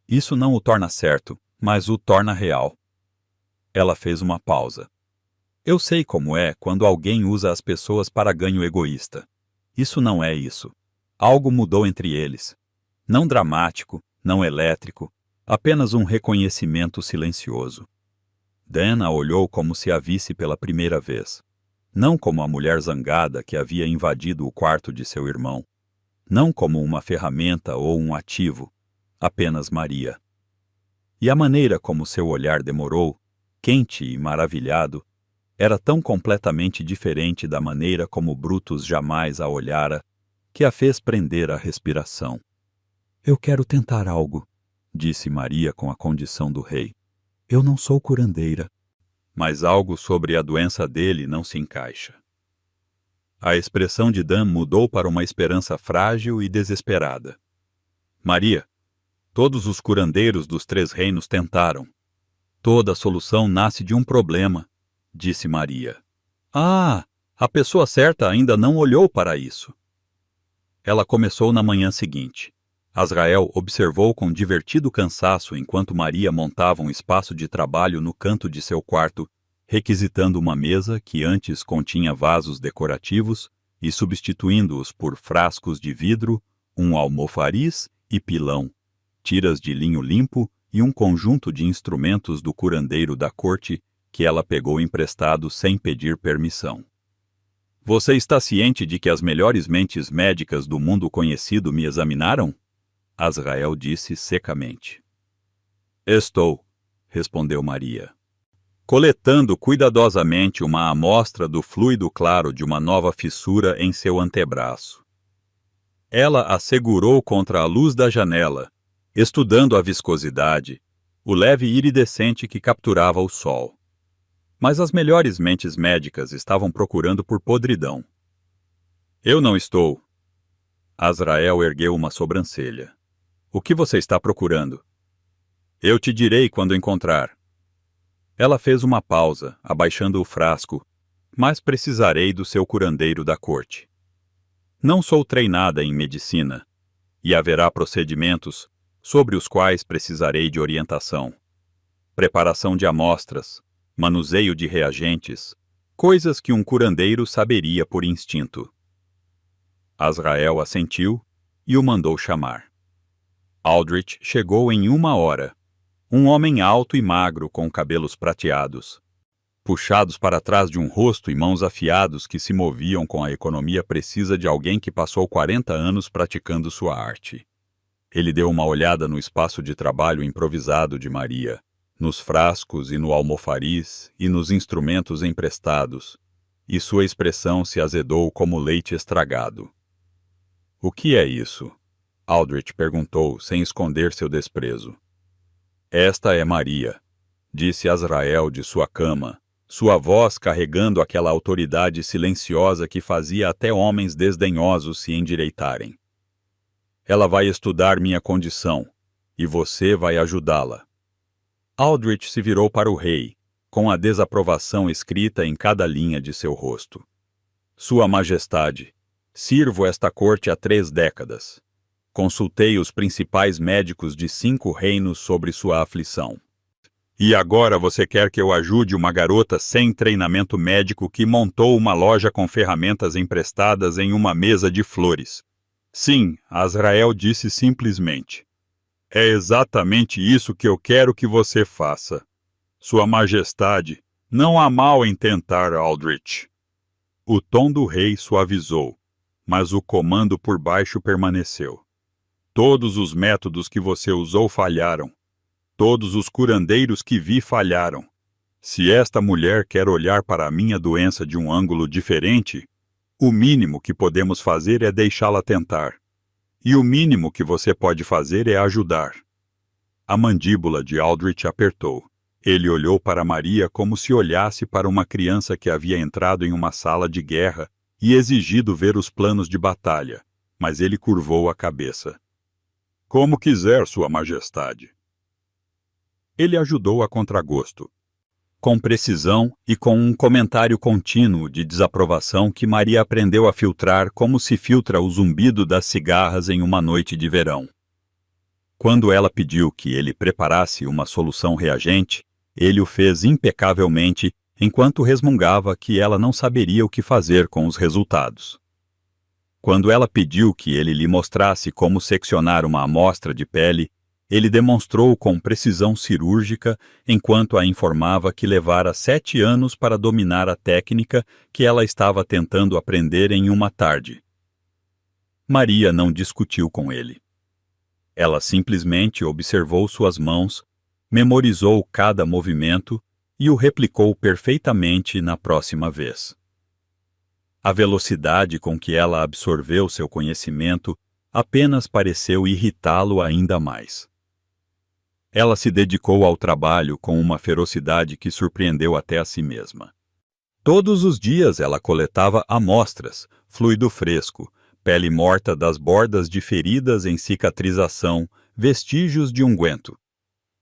Isso não o torna certo, mas o torna real. Ela fez uma pausa. Eu sei como é quando alguém usa as pessoas para ganho egoísta. Isso não é isso. Algo mudou entre eles. Não dramático, não elétrico, apenas um reconhecimento silencioso. Dan a olhou como se a visse pela primeira vez. Não como a mulher zangada que havia invadido o quarto de seu irmão. Não como uma ferramenta ou um ativo, apenas Maria. E a maneira como seu olhar demorou, quente e maravilhado, era tão completamente diferente da maneira como Brutus jamais a olhara, que a fez prender a respiração. Eu quero tentar algo, disse Maria com a condição do rei. Eu não sou curandeira. Mas algo sobre a doença dele não se encaixa. A expressão de Dan mudou para uma esperança frágil e desesperada. Maria, todos os curandeiros dos 3 reinos tentaram. Toda solução nasce de um problema, disse Maria. Ah, a pessoa certa ainda não olhou para isso. Ela começou na manhã seguinte. Azrael observou com divertido cansaço enquanto Maria montava um espaço de trabalho no canto de seu quarto, requisitando uma mesa que antes continha vasos decorativos e substituindo-os por frascos de vidro, um almofariz e pilão, tiras de linho limpo e um conjunto de instrumentos do curandeiro da corte que ela pegou emprestado sem pedir permissão. Você está ciente de que as melhores mentes médicas do mundo conhecido me examinaram? Azrael disse secamente. Estou, respondeu Maria, coletando cuidadosamente uma amostra do fluido claro de uma nova fissura em seu antebraço. Ela a segurou contra a luz da janela, estudando a viscosidade, o leve iridescente que capturava o sol. Mas as melhores mentes médicas estavam procurando por podridão. Eu não estou. Azrael ergueu uma sobrancelha. O que você está procurando? Eu te direi quando encontrar. Ela fez uma pausa, abaixando o frasco, mas precisarei do seu curandeiro da corte. Não sou treinada em medicina, e haverá procedimentos sobre os quais precisarei de orientação. Preparação de amostras, manuseio de reagentes, coisas que um curandeiro saberia por instinto. Azrael assentiu e o mandou chamar. Aldrich chegou em 1 hora. Um homem alto e magro com cabelos prateados, puxados para trás de um rosto e mãos afiados que se moviam com a economia precisa de alguém que passou 40 anos praticando sua arte. Ele deu uma olhada no espaço de trabalho improvisado de Maria, nos frascos e no almofariz e nos instrumentos emprestados, e sua expressão se azedou como leite estragado. "O que é isso?" Aldrich perguntou, sem esconder seu desprezo. "Esta é Maria", disse Azrael de sua cama, sua voz carregando aquela autoridade silenciosa que fazia até homens desdenhosos se endireitarem. "Ela vai estudar minha condição, e você vai ajudá-la." Aldrich se virou para o rei, com a desaprovação escrita em cada linha de seu rosto. "Sua Majestade, sirvo esta corte há 3 décadas. Consultei os principais médicos de 5 reinos sobre sua aflição. E agora você quer que eu ajude uma garota sem treinamento médico que montou uma loja com ferramentas emprestadas em uma mesa de flores?" "Sim", Azrael disse simplesmente. "É exatamente isso que eu quero que você faça. Sua Majestade, não há mal em tentar, Aldrich." O tom do rei suavizou, mas o comando por baixo permaneceu. "Todos os métodos que você usou falharam. Todos os curandeiros que vi falharam. Se esta mulher quer olhar para a minha doença de um ângulo diferente, o mínimo que podemos fazer é deixá-la tentar. E o mínimo que você pode fazer é ajudar." A mandíbula de Aldrich apertou. Ele olhou para Maria como se olhasse para uma criança que havia entrado em uma sala de guerra e exigido ver os planos de batalha, mas ele curvou a cabeça. "Como quiser, Sua Majestade." Ele ajudou a contragosto, com precisão e com um comentário contínuo de desaprovação que Maria aprendeu a filtrar como se filtra o zumbido das cigarras em uma noite de verão. Quando ela pediu que ele preparasse uma solução reagente, ele o fez impecavelmente, enquanto resmungava que ela não saberia o que fazer com os resultados. Quando ela pediu que ele lhe mostrasse como seccionar uma amostra de pele, ele demonstrou com precisão cirúrgica, enquanto a informava que levara 7 anos para dominar a técnica que ela estava tentando aprender em uma tarde. Maria não discutiu com ele. Ela simplesmente observou suas mãos, memorizou cada movimento e o replicou perfeitamente na próxima vez. A velocidade com que ela absorveu seu conhecimento apenas pareceu irritá-lo ainda mais. Ela se dedicou ao trabalho com uma ferocidade que surpreendeu até a si mesma. Todos os dias ela coletava amostras, fluido fresco, pele morta das bordas de feridas em cicatrização, vestígios de unguento.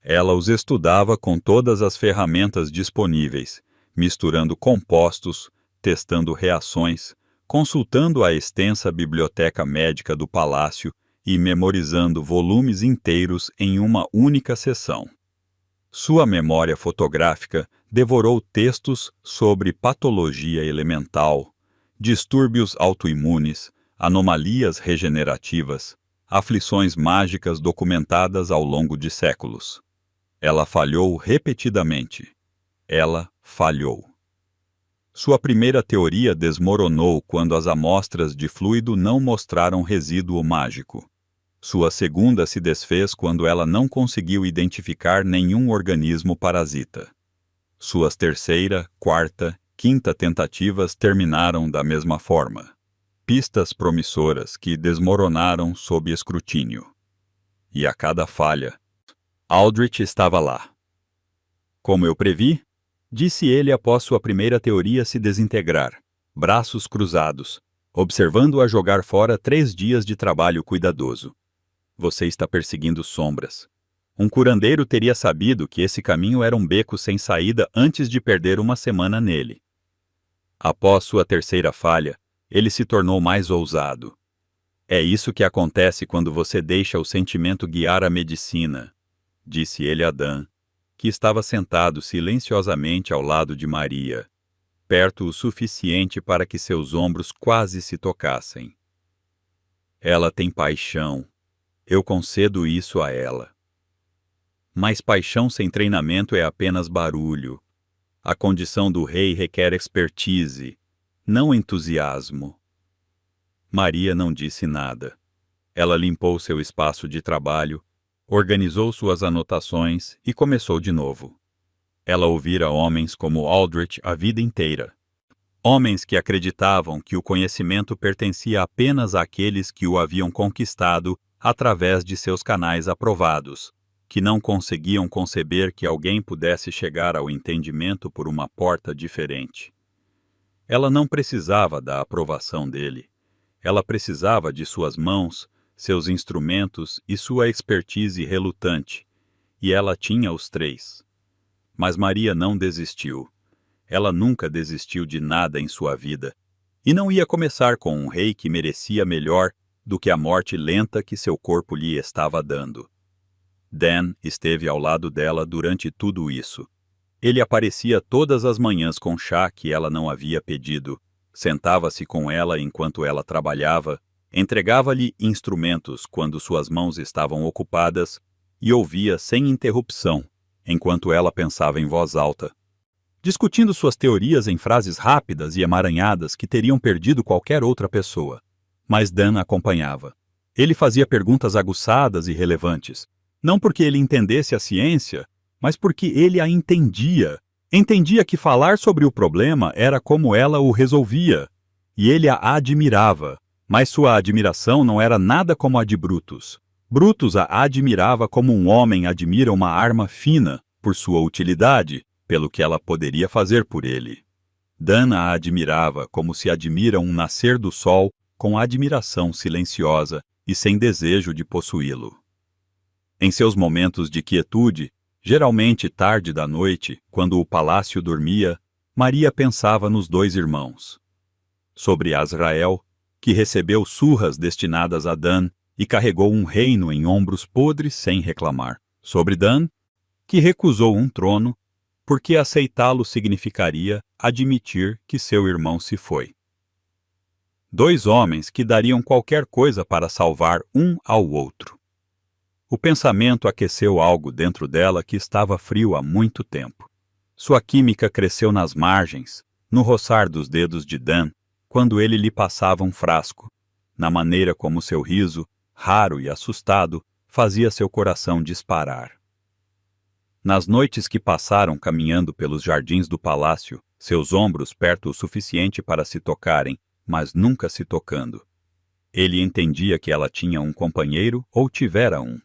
Ela os estudava com todas as ferramentas disponíveis, misturando compostos, testando reações, consultando a extensa biblioteca médica do palácio e memorizando volumes inteiros em uma única sessão. Sua memória fotográfica devorou textos sobre patologia elemental, distúrbios autoimunes, anomalias regenerativas, aflições mágicas documentadas ao longo de séculos. Ela falhou repetidamente. Ela falhou. Sua primeira teoria desmoronou quando as amostras de fluido não mostraram resíduo mágico. Sua segunda se desfez quando ela não conseguiu identificar nenhum organismo parasita. Suas terceira, quarta, quinta tentativas terminaram da mesma forma. Pistas promissoras que desmoronaram sob escrutínio. E a cada falha, Aldrich estava lá. "Como eu previ", disse ele após sua primeira teoria se desintegrar, braços cruzados, observando-a jogar fora 3 dias de trabalho cuidadoso. "Você está perseguindo sombras. Um curandeiro teria sabido que esse caminho era um beco sem saída antes de perder uma semana nele." Após sua terceira falha, ele se tornou mais ousado. "É isso que acontece quando você deixa o sentimento guiar a medicina", disse ele a Dan, que estava sentado silenciosamente ao lado de Maria, perto o suficiente para que seus ombros quase se tocassem. "Ela tem paixão. Eu concedo isso a ela. Mas paixão sem treinamento é apenas barulho. A condição do rei requer expertise, não entusiasmo. Maria não disse nada. Ela limpou seu espaço de trabalho, organizou suas anotações e começou de novo. Ela ouvira homens como Aldrich a vida inteira. Homens que acreditavam que o conhecimento pertencia apenas àqueles que o haviam conquistado através de seus canais aprovados, que não conseguiam conceber que alguém pudesse chegar ao entendimento por uma porta diferente. Ela não precisava da aprovação dele. Ela precisava de suas mãos, seus instrumentos e sua expertise relutante, e ela tinha os três. Mas Maria não desistiu. Ela nunca desistiu de nada em sua vida, e não ia começar com um rei que merecia melhor do que a morte lenta que seu corpo lhe estava dando. Dan esteve ao lado dela durante tudo isso. Ele aparecia todas as manhãs com chá que ela não havia pedido, sentava-se com ela enquanto ela trabalhava, entregava-lhe instrumentos quando suas mãos estavam ocupadas e ouvia sem interrupção, enquanto ela pensava em voz alta, discutindo suas teorias em frases rápidas e emaranhadas que teriam perdido qualquer outra pessoa. Mas Dan acompanhava. Ele fazia perguntas aguçadas e relevantes, não porque ele entendesse a ciência, mas porque ele a entendia. Entendia que falar sobre o problema era como ela o resolvia, e ele a admirava, mas sua admiração não era nada como a de Brutus. Brutus a admirava como um homem admira uma arma fina, por sua utilidade, pelo que ela poderia fazer por ele. Dan a admirava como se admira um nascer do sol com admiração silenciosa e sem desejo de possuí-lo. Em seus momentos de quietude, geralmente tarde da noite, quando o palácio dormia, Maria pensava nos dois irmãos. Sobre Azrael, que recebeu surras destinadas a Dan e carregou um reino em ombros podres sem reclamar. Sobre Dan, que recusou um trono, porque aceitá-lo significaria admitir que seu irmão se foi. Dois homens que dariam qualquer coisa para salvar um ao outro. O pensamento aqueceu algo dentro dela que estava frio há muito tempo. Sua química cresceu nas margens, no roçar dos dedos de Dan, quando ele lhe passava um frasco, na maneira como seu riso, raro e assustado, fazia seu coração disparar. Nas noites que passaram caminhando pelos jardins do palácio, seus ombros perto o suficiente para se tocarem, mas nunca se tocando. Ele entendia que ela tinha um companheiro ou tivera um.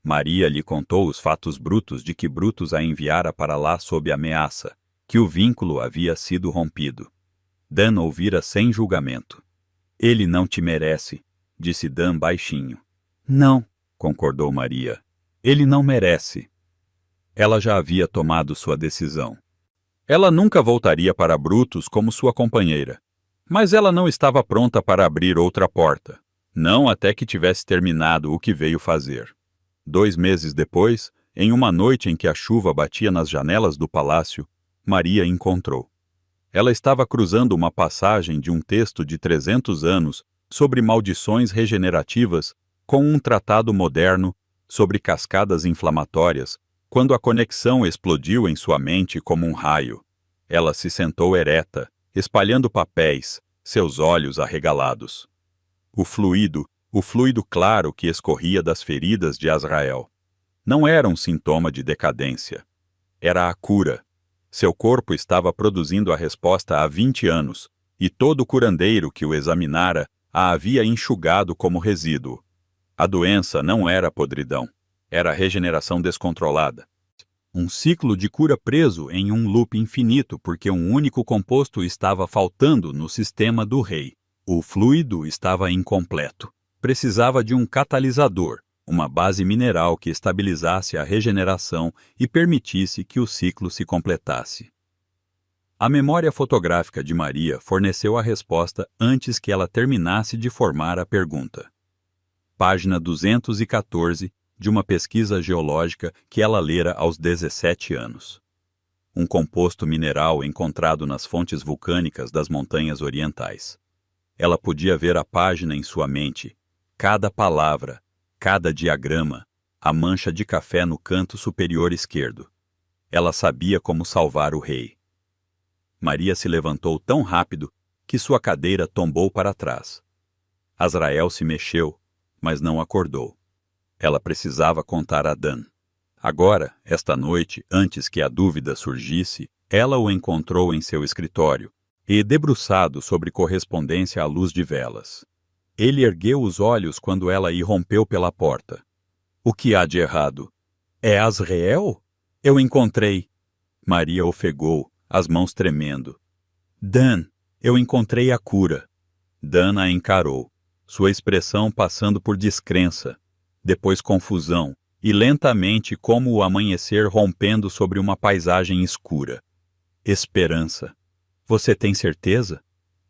Maria lhe contou os fatos brutos de que Brutus a enviara para lá sob ameaça, que o vínculo havia sido rompido. Dan ouvira sem julgamento. Ele não te merece, disse Dan baixinho. Não, concordou Maria. Ele não merece. Ela já havia tomado sua decisão. Ela nunca voltaria para Brutus como sua companheira. Mas ela não estava pronta para abrir outra porta. Não até que tivesse terminado o que veio fazer. 2 meses depois, em uma noite em que a chuva batia nas janelas do palácio, Maria encontrou. Ela estava cruzando uma passagem de um texto de 300 anos sobre maldições regenerativas com um tratado moderno sobre cascadas inflamatórias, quando a conexão explodiu em sua mente como um raio. Ela se sentou ereta, espalhando papéis, seus olhos arregalados. O fluido claro que escorria das feridas de Azrael. Não era um sintoma de decadência. Era a cura. Seu corpo estava produzindo a resposta há 20 anos, e todo curandeiro que o examinara a havia enxugado como resíduo. A doença não era podridão. Era regeneração descontrolada. Um ciclo de cura preso em um loop infinito porque um único composto estava faltando no sistema do rei. O fluido estava incompleto. Precisava de um catalisador, uma base mineral que estabilizasse a regeneração e permitisse que o ciclo se completasse. A memória fotográfica de Maria forneceu a resposta antes que ela terminasse de formar a pergunta. Página 214 de uma pesquisa geológica que ela lera aos 17 anos. Um composto mineral encontrado nas fontes vulcânicas das montanhas orientais. Ela podia ver a página em sua mente, cada palavra, cada diagrama, a mancha de café no canto superior esquerdo. Ela sabia como salvar o rei. Maria se levantou tão rápido que sua cadeira tombou para trás. Azrael se mexeu, mas não acordou. Ela precisava contar a Dan. Agora, esta noite, antes que a dúvida surgisse, ela o encontrou em seu escritório e debruçado sobre correspondência à luz de velas. Ele ergueu os olhos quando ela irrompeu pela porta. O que há de errado? É Azrael? Eu encontrei. Maria ofegou, as mãos tremendo. Dan, eu encontrei a cura. Dan a encarou, sua expressão passando por descrença, depois confusão, e lentamente como o amanhecer rompendo sobre uma paisagem escura. Esperança. Você tem certeza?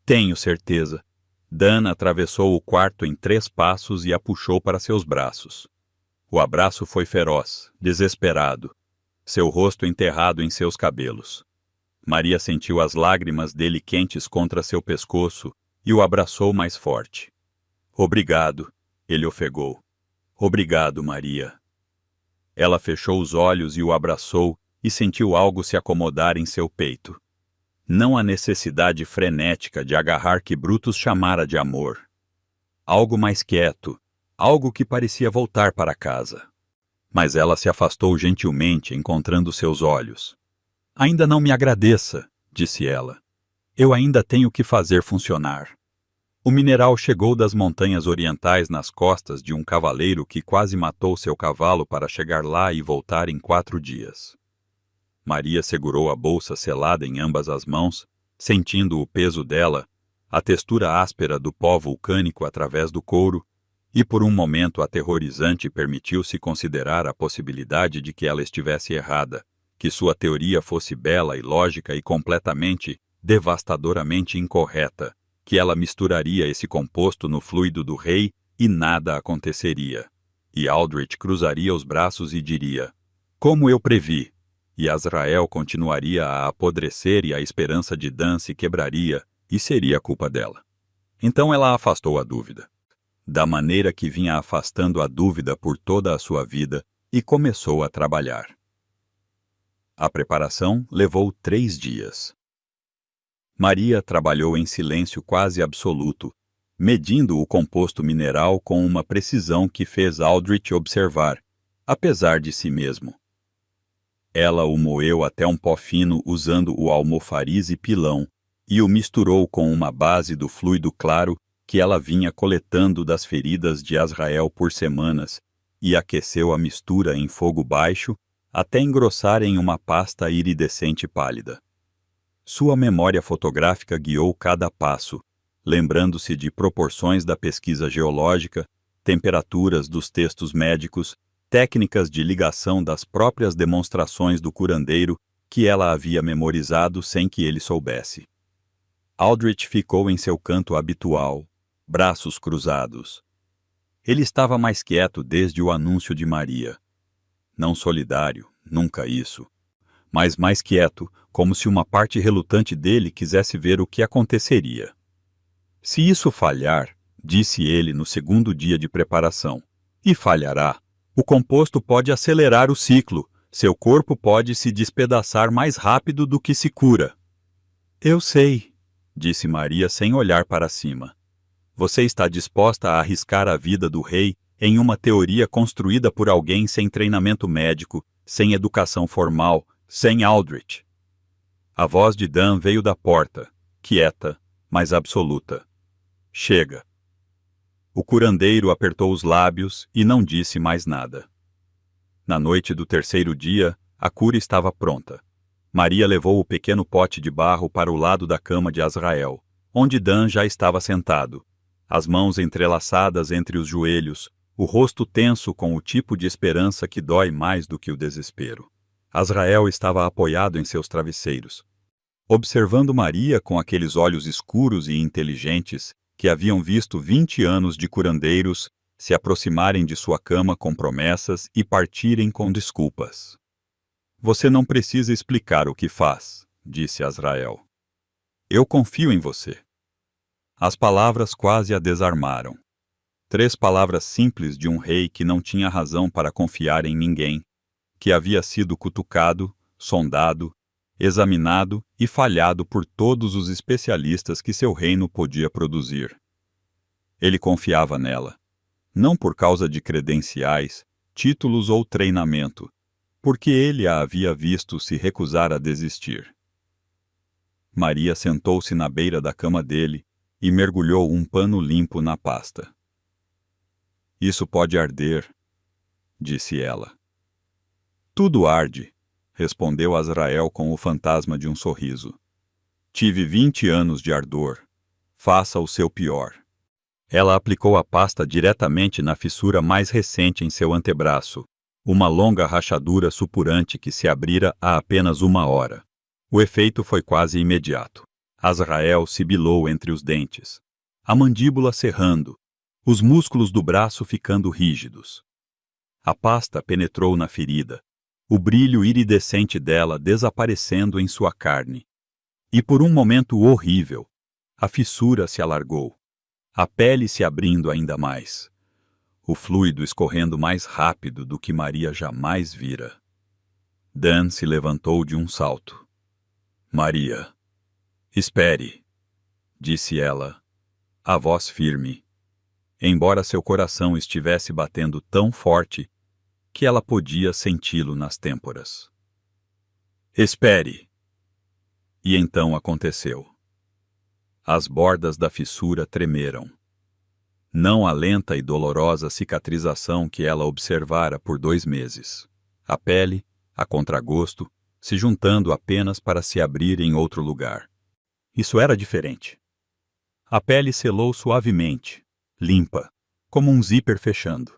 Tenho certeza. Dan atravessou o quarto em 3 passos e a puxou para seus braços. O abraço foi feroz, desesperado, seu rosto enterrado em seus cabelos. Maria sentiu as lágrimas dele quentes contra seu pescoço e o abraçou mais forte. Obrigado, ele ofegou. Obrigado, Maria. Ela fechou os olhos e o abraçou e sentiu algo se acomodar em seu peito. Não a necessidade frenética de agarrar que Brutus chamara de amor. Algo mais quieto, algo que parecia voltar para casa. Mas ela se afastou gentilmente, encontrando seus olhos. Ainda não me agradeça, disse ela. Eu ainda tenho que fazer funcionar. O mineral chegou das montanhas orientais nas costas de um cavaleiro que quase matou seu cavalo para chegar lá e voltar em 4 dias. Maria segurou a bolsa selada em ambas as mãos, sentindo o peso dela, a textura áspera do pó vulcânico através do couro, e por um momento aterrorizante permitiu-se considerar a possibilidade de que ela estivesse errada, que sua teoria fosse bela e lógica e completamente, devastadoramente incorreta, que ela misturaria esse composto no fluido do rei e nada aconteceria. E Aldrich cruzaria os braços e diria, como eu previ, e Azrael continuaria a apodrecer e a esperança de Dan se quebraria, e seria culpa dela. Então ela afastou a dúvida, da maneira que vinha afastando a dúvida por toda a sua vida, e começou a trabalhar. A preparação levou 3 dias. Maria trabalhou em silêncio quase absoluto, medindo o composto mineral com uma precisão que fez Aldrich observar, apesar de si mesmo. Ela o moeu até um pó fino usando o almofariz e pilão, e o misturou com uma base do fluido claro que ela vinha coletando das feridas de Azrael por semanas, e aqueceu a mistura em fogo baixo até engrossar em uma pasta iridescente pálida. Sua memória fotográfica guiou cada passo, lembrando-se de proporções da pesquisa geológica, temperaturas dos textos médicos, técnicas de ligação das próprias demonstrações do curandeiro que ela havia memorizado sem que ele soubesse. Aldrich ficou em seu canto habitual, braços cruzados. Ele estava mais quieto desde o anúncio de Maria. Não solidário, nunca isso. Mas mais quieto, como se uma parte relutante dele quisesse ver o que aconteceria. Se isso falhar, disse ele no 2º dia de preparação, e falhará, o composto pode acelerar o ciclo, seu corpo pode se despedaçar mais rápido do que se cura. Eu sei, disse Maria sem olhar para cima. Você está disposta a arriscar a vida do rei em uma teoria construída por alguém sem treinamento médico, sem educação formal, sem Aldrich. A voz de Dan veio da porta, quieta, mas absoluta. Chega. O curandeiro apertou os lábios e não disse mais nada. Na noite do 3º dia, a cura estava pronta. Maria levou o pequeno pote de barro para o lado da cama de Azrael, onde Dan já estava sentado, as mãos entrelaçadas entre os joelhos, o rosto tenso com o tipo de esperança que dói mais do que o desespero. Azrael estava apoiado em seus travesseiros, observando Maria com aqueles olhos escuros e inteligentes que haviam visto 20 anos de curandeiros se aproximarem de sua cama com promessas e partirem com desculpas. Você não precisa explicar o que faz, disse Azrael. Eu confio em você. As palavras quase a desarmaram. 3 palavras simples de um rei que não tinha razão para confiar em ninguém, que havia sido cutucado, sondado, examinado e falhado por todos os especialistas que seu reino podia produzir. Ele confiava nela, não por causa de credenciais, títulos ou treinamento, porque ele a havia visto se recusar a desistir. Maria sentou-se na beira da cama dele e mergulhou um pano limpo na pasta. Isso pode arder, disse ela. Tudo arde, respondeu Azrael com o fantasma de um sorriso. Tive 20 anos de ardor. Faça o seu pior. Ela aplicou a pasta diretamente na fissura mais recente em seu antebraço, uma longa rachadura supurante que se abrira há apenas 1 hora. O efeito foi quase imediato. Azrael sibilou entre os dentes, a mandíbula cerrando, os músculos do braço ficando rígidos. A pasta penetrou na ferida, o brilho iridescente dela desaparecendo em sua carne. E por um momento horrível, a fissura se alargou, a pele se abrindo ainda mais, o fluido escorrendo mais rápido do que Maria jamais vira. Dan se levantou de um salto. Maria, espere, disse ela, a voz firme, embora seu coração estivesse batendo tão forte que ela podia senti-lo nas têmporas. Espere! E então aconteceu. As bordas da fissura tremeram. Não a lenta e dolorosa cicatrização que ela observara por 2 meses. A pele, a contragosto, se juntando apenas para se abrir em outro lugar. Isso era diferente. A pele selou suavemente, limpa, como um zíper fechando.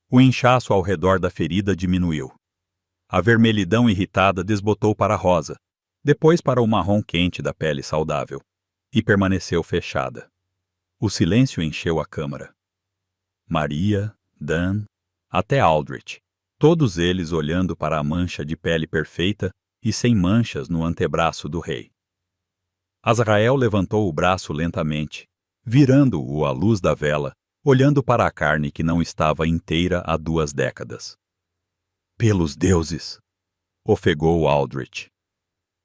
O inchaço ao redor da ferida diminuiu. A vermelhidão irritada desbotou para rosa, depois para o marrom quente da pele saudável, e permaneceu fechada. O silêncio encheu a câmara. Maria, Dan, até Aldrich, todos eles olhando para a mancha de pele perfeita e sem manchas no antebraço do rei. Azrael levantou o braço lentamente, virando-o à luz da vela, olhando para a carne que não estava inteira há 2 décadas. Pelos deuses! Ofegou Aldrich.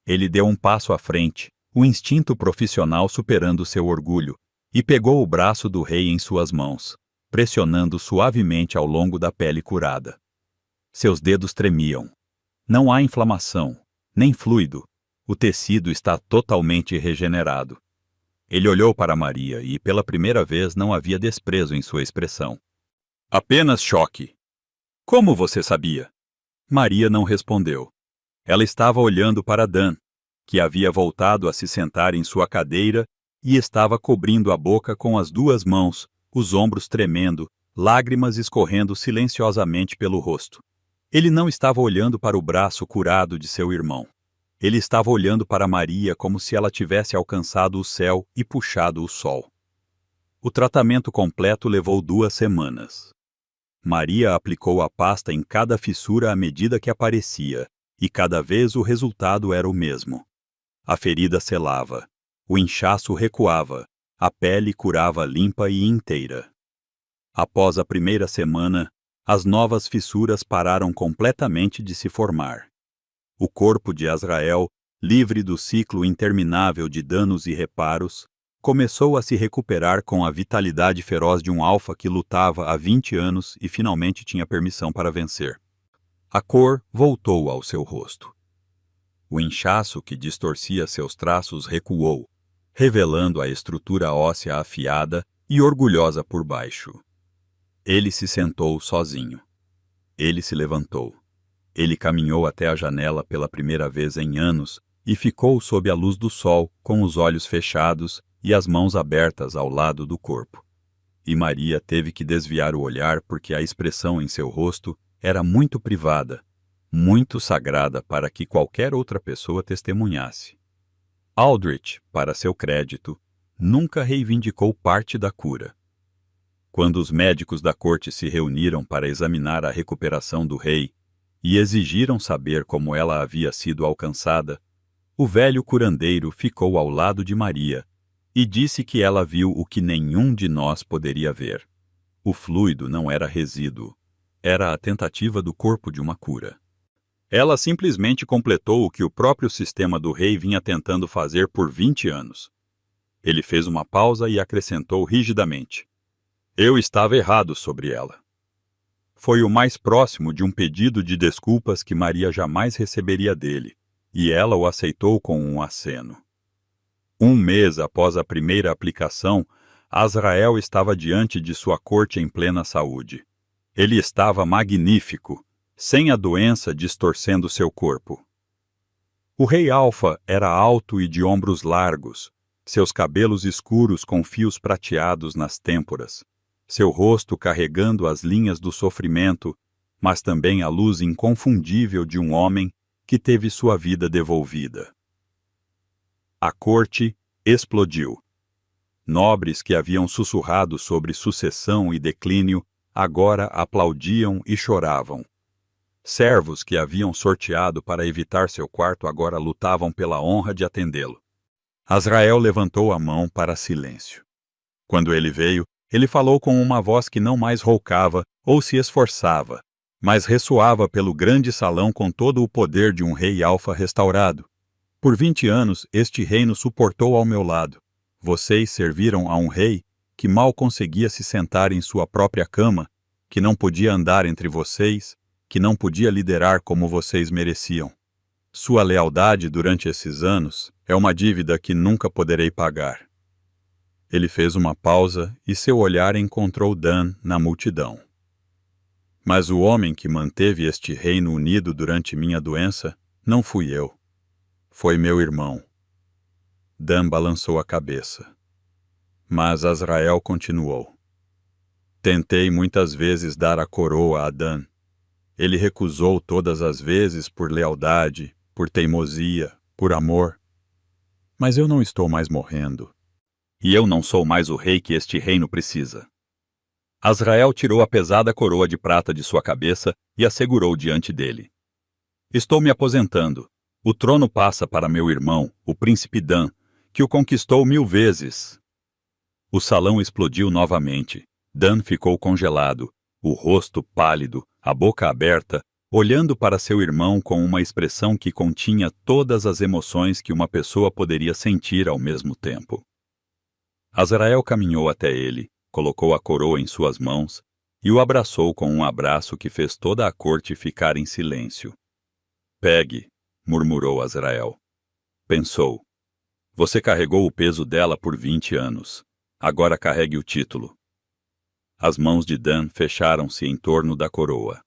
Ele deu um passo à frente, o instinto profissional superando seu orgulho, e pegou o braço do rei em suas mãos, pressionando suavemente ao longo da pele curada. Seus dedos tremiam. Não há inflamação, nem fluido. O tecido está totalmente regenerado. Ele olhou para Maria e, pela primeira vez, não havia desprezo em sua expressão. Apenas choque. Como você sabia? Maria não respondeu. Ela estava olhando para Dan, que havia voltado a se sentar em sua cadeira e estava cobrindo a boca com as 2 mãos, os ombros tremendo, lágrimas escorrendo silenciosamente pelo rosto. Ele não estava olhando para o braço curado de seu irmão. Ele estava olhando para Maria como se ela tivesse alcançado o céu e puxado o sol. O tratamento completo levou 2 semanas. Maria aplicou a pasta em cada fissura à medida que aparecia, e cada vez o resultado era o mesmo. A ferida selava, o inchaço recuava, a pele curava limpa e inteira. Após a primeira semana, as novas fissuras pararam completamente de se formar. O corpo de Azrael, livre do ciclo interminável de danos e reparos, começou a se recuperar com a vitalidade feroz de um alfa que lutava há 20 anos e finalmente tinha permissão para vencer. A cor voltou ao seu rosto. O inchaço que distorcia seus traços recuou, revelando a estrutura óssea afiada e orgulhosa por baixo. Ele se sentou sozinho. Ele se levantou. Ele caminhou até a janela pela primeira vez em anos e ficou sob a luz do sol, com os olhos fechados e as mãos abertas ao lado do corpo. E Maria teve que desviar o olhar porque a expressão em seu rosto era muito privada, muito sagrada para que qualquer outra pessoa testemunhasse. Aldrich, para seu crédito, nunca reivindicou parte da cura. Quando os médicos da corte se reuniram para examinar a recuperação do rei e exigiram saber como ela havia sido alcançada, o velho curandeiro ficou ao lado de Maria e disse que ela viu o que nenhum de nós poderia ver. O fluido não era resíduo. Era a tentativa do corpo de uma cura. Ela simplesmente completou o que o próprio sistema do rei vinha tentando fazer por 20 anos. Ele fez uma pausa e acrescentou rigidamente: eu estava errado sobre ela. Foi o mais próximo de um pedido de desculpas que Maria jamais receberia dele, e ela o aceitou com um aceno. Um mês após a primeira aplicação, Azrael estava diante de sua corte em plena saúde. Ele estava magnífico, sem a doença distorcendo seu corpo. O rei Alfa era alto e de ombros largos, seus cabelos escuros com fios prateados nas têmporas, seu rosto carregando as linhas do sofrimento, mas também a luz inconfundível de um homem que teve sua vida devolvida. A corte explodiu. Nobres que haviam sussurrado sobre sucessão e declínio agora aplaudiam e choravam. Servos que haviam sorteado para evitar seu quarto agora lutavam pela honra de atendê-lo. Azrael levantou a mão para silêncio. Quando ele veio, ele falou com uma voz que não mais roucava ou se esforçava, mas ressoava pelo grande salão com todo o poder de um rei alfa restaurado. Por 20 anos este reino suportou ao meu lado. Vocês serviram a um rei que mal conseguia se sentar em sua própria cama, que não podia andar entre vocês, que não podia liderar como vocês mereciam. Sua lealdade durante esses anos é uma dívida que nunca poderei pagar. Ele fez uma pausa e seu olhar encontrou Dan na multidão. Mas o homem que manteve este reino unido durante minha doença não fui eu. Foi meu irmão. Dan balançou a cabeça. Mas Azrael continuou. Tentei muitas vezes dar a coroa a Dan. Ele recusou todas as vezes por lealdade, por teimosia, por amor. Mas eu não estou mais morrendo. E eu não sou mais o rei que este reino precisa. Azrael tirou a pesada coroa de prata de sua cabeça e a segurou diante dele. Estou me aposentando. O trono passa para meu irmão, o príncipe Dan, que o conquistou 1000 vezes. O salão explodiu novamente. Dan ficou congelado, o rosto pálido, a boca aberta, olhando para seu irmão com uma expressão que continha todas as emoções que uma pessoa poderia sentir ao mesmo tempo. Azrael caminhou até ele, colocou a coroa em suas mãos e o abraçou com um abraço que fez toda a corte ficar em silêncio. Pegue, murmurou Azrael. Pensou. Você carregou o peso dela por 20 anos. Agora carregue o título. As mãos de Dan fecharam-se em torno da coroa.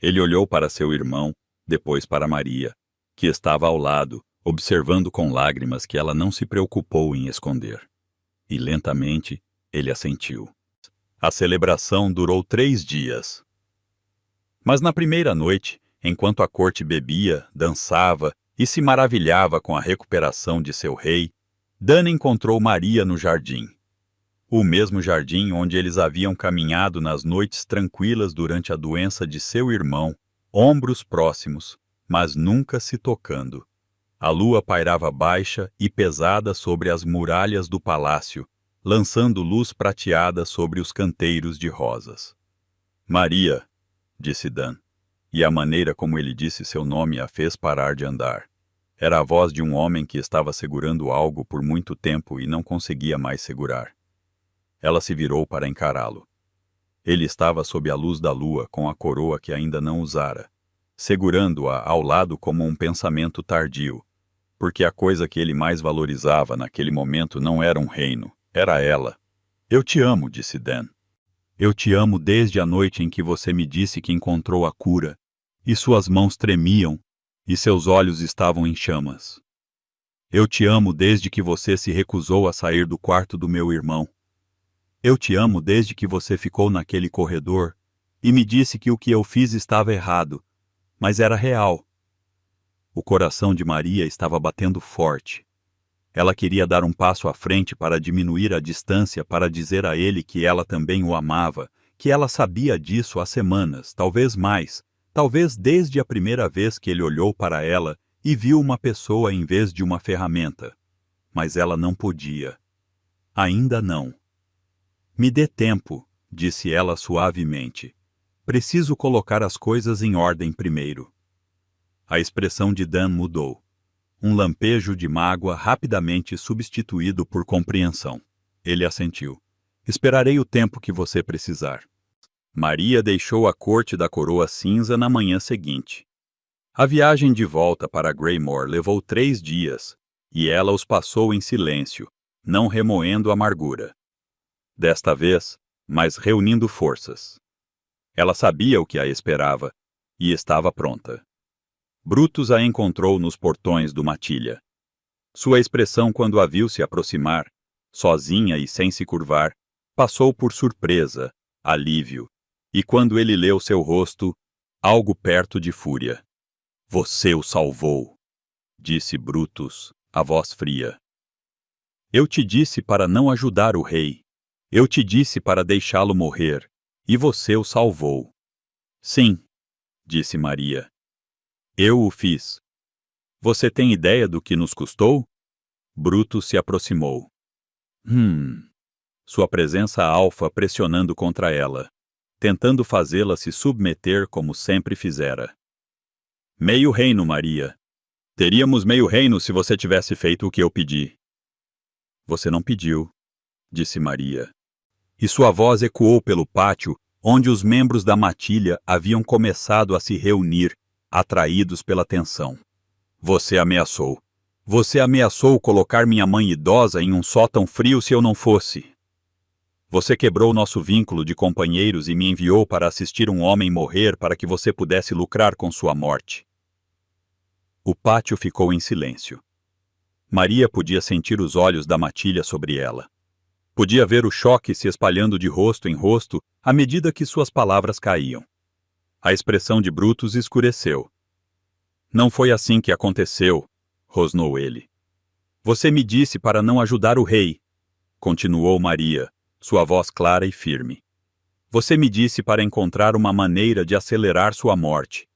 Ele olhou para seu irmão, depois para Maria, que estava ao lado, observando com lágrimas que ela não se preocupou em esconder. E lentamente ele assentiu. A celebração durou 3 dias. Mas na primeira noite, enquanto a corte bebia, dançava e se maravilhava com a recuperação de seu rei, Dan encontrou Maria no jardim. O mesmo jardim onde eles haviam caminhado nas noites tranquilas durante a doença de seu irmão, ombros próximos, mas nunca se tocando. A lua pairava baixa e pesada sobre as muralhas do palácio, lançando luz prateada sobre os canteiros de rosas. Maria, disse Dan, e a maneira como ele disse seu nome a fez parar de andar. Era a voz de um homem que estava segurando algo por muito tempo e não conseguia mais segurar. Ela se virou para encará-lo. Ele estava sob a luz da lua com a coroa que ainda não usara, segurando-a ao lado como um pensamento tardio, porque a coisa que ele mais valorizava naquele momento não era um reino, era ela. Eu te amo, disse Dan. Eu te amo desde a noite em que você me disse que encontrou a cura, e suas mãos tremiam, e seus olhos estavam em chamas. Eu te amo desde que você se recusou a sair do quarto do meu irmão. Eu te amo desde que você ficou naquele corredor e me disse que o que eu fiz estava errado, mas era real. O coração de Maria estava batendo forte. Ela queria dar um passo à frente para diminuir a distância, para dizer a ele que ela também o amava, que ela sabia disso há semanas, talvez mais, talvez desde a primeira vez que ele olhou para ela e viu uma pessoa em vez de uma ferramenta. Mas ela não podia. Ainda não. Me dê tempo, disse ela suavemente. Preciso colocar as coisas em ordem primeiro. A expressão de Dan mudou. Um lampejo de mágoa rapidamente substituído por compreensão. Ele assentiu. Esperarei o tempo que você precisar. Maria deixou a corte da coroa cinza na manhã seguinte. A viagem de volta para Greymore levou 3 dias, e ela os passou em silêncio, não remoendo amargura. Desta vez, mas reunindo forças. Ela sabia o que a esperava, e estava pronta. Brutus a encontrou nos portões do Matilha. Sua expressão quando a viu se aproximar, sozinha e sem se curvar, passou por surpresa, alívio, e quando ele leu seu rosto, algo perto de fúria. Você o salvou, disse Brutus, a voz fria. Eu te disse para não ajudar o rei. Eu te disse para deixá-lo morrer, e você o salvou. Sim, disse Maria. Eu o fiz. Você tem ideia do que nos custou? Brutus se aproximou. Sua presença alfa pressionando contra ela, tentando fazê-la se submeter como sempre fizera. Meio reino, Maria. Teríamos meio reino se você tivesse feito o que eu pedi. Você não pediu, disse Maria. E sua voz ecoou pelo pátio, onde os membros da matilha haviam começado a se reunir, atraídos pela tensão. Você ameaçou. Você ameaçou colocar minha mãe idosa em um sótão frio se eu não fosse. Você quebrou nosso vínculo de companheiros e me enviou para assistir um homem morrer para que você pudesse lucrar com sua morte. O pátio ficou em silêncio. Maria podia sentir os olhos da matilha sobre ela. Podia ver o choque se espalhando de rosto em rosto à medida que suas palavras caíam. A expressão de Brutus escureceu. Não foi assim que aconteceu, rosnou ele. Você me disse para não ajudar o rei, continuou Maria, sua voz clara e firme. Você me disse para encontrar uma maneira de acelerar sua morte.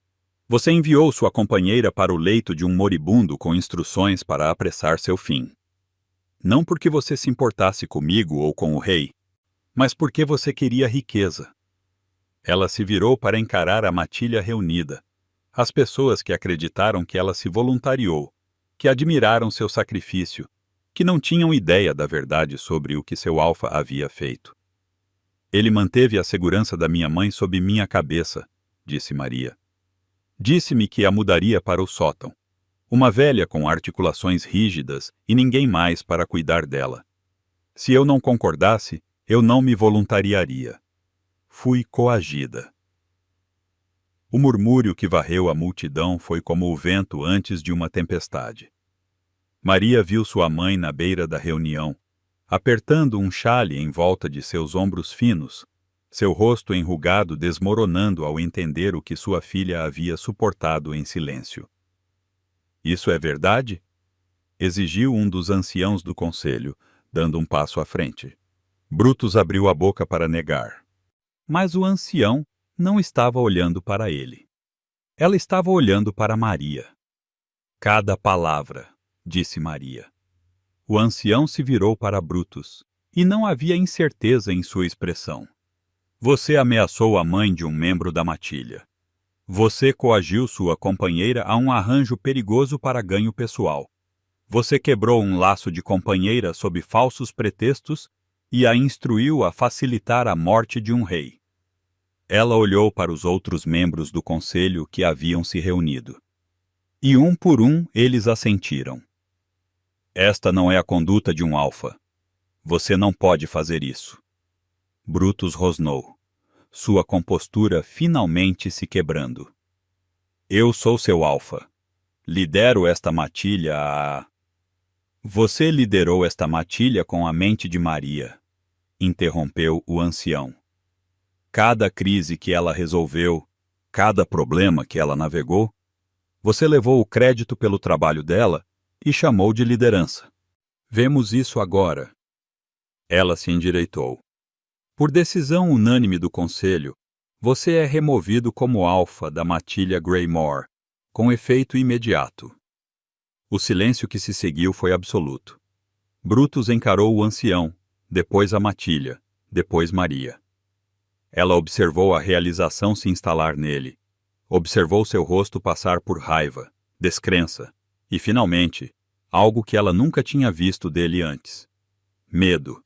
Você enviou sua companheira para o leito de um moribundo com instruções para apressar seu fim. Não porque você se importasse comigo ou com o rei, mas porque você queria riqueza. Ela se virou para encarar a matilha reunida, as pessoas que acreditaram que ela se voluntariou, que admiraram seu sacrifício, que não tinham ideia da verdade sobre o que seu alfa havia feito. Ele manteve a segurança da minha mãe sob minha cabeça, disse Maria. Disse-me que a mudaria para o sótão, uma velha com articulações rígidas e ninguém mais para cuidar dela. Se eu não concordasse, eu não me voluntariaria. Fui coagida. O murmúrio que varreu a multidão foi como o vento antes de uma tempestade. Maria viu sua mãe na beira da reunião, apertando um xale em volta de seus ombros finos, seu rosto enrugado desmoronando ao entender o que sua filha havia suportado em silêncio. Isso é verdade? Exigiu um dos anciãos do conselho, dando um passo à frente. Brutus abriu a boca para negar. Mas o ancião não estava olhando para ele. Ela estava olhando para Maria. Cada palavra, disse Maria. O ancião se virou para Brutus, e não havia incerteza em sua expressão. Você ameaçou a mãe de um membro da matilha. Você coagiu sua companheira a um arranjo perigoso para ganho pessoal. Você quebrou um laço de companheira sob falsos pretextos e a instruiu a facilitar a morte de um rei. Ela olhou para os outros membros do conselho que haviam se reunido. E um por um eles assentiram. Esta não é a conduta de um alfa. Você não pode fazer isso. Brutus rosnou, sua compostura finalmente se quebrando. Eu sou seu alfa. Lidero esta matilha a... Você liderou esta matilha com a mente de Maria, interrompeu o ancião. Cada crise que ela resolveu, cada problema que ela navegou, você levou o crédito pelo trabalho dela e chamou de liderança. Vemos isso agora. Ela se endireitou. Por decisão unânime do conselho, você é removido como alfa da matilha Greymore, com efeito imediato. O silêncio que se seguiu foi absoluto. Brutus encarou o ancião, depois a matilha, depois Maria. Ela observou a realização se instalar nele. Observou seu rosto passar por raiva, descrença e, finalmente, algo que ela nunca tinha visto dele antes. Medo.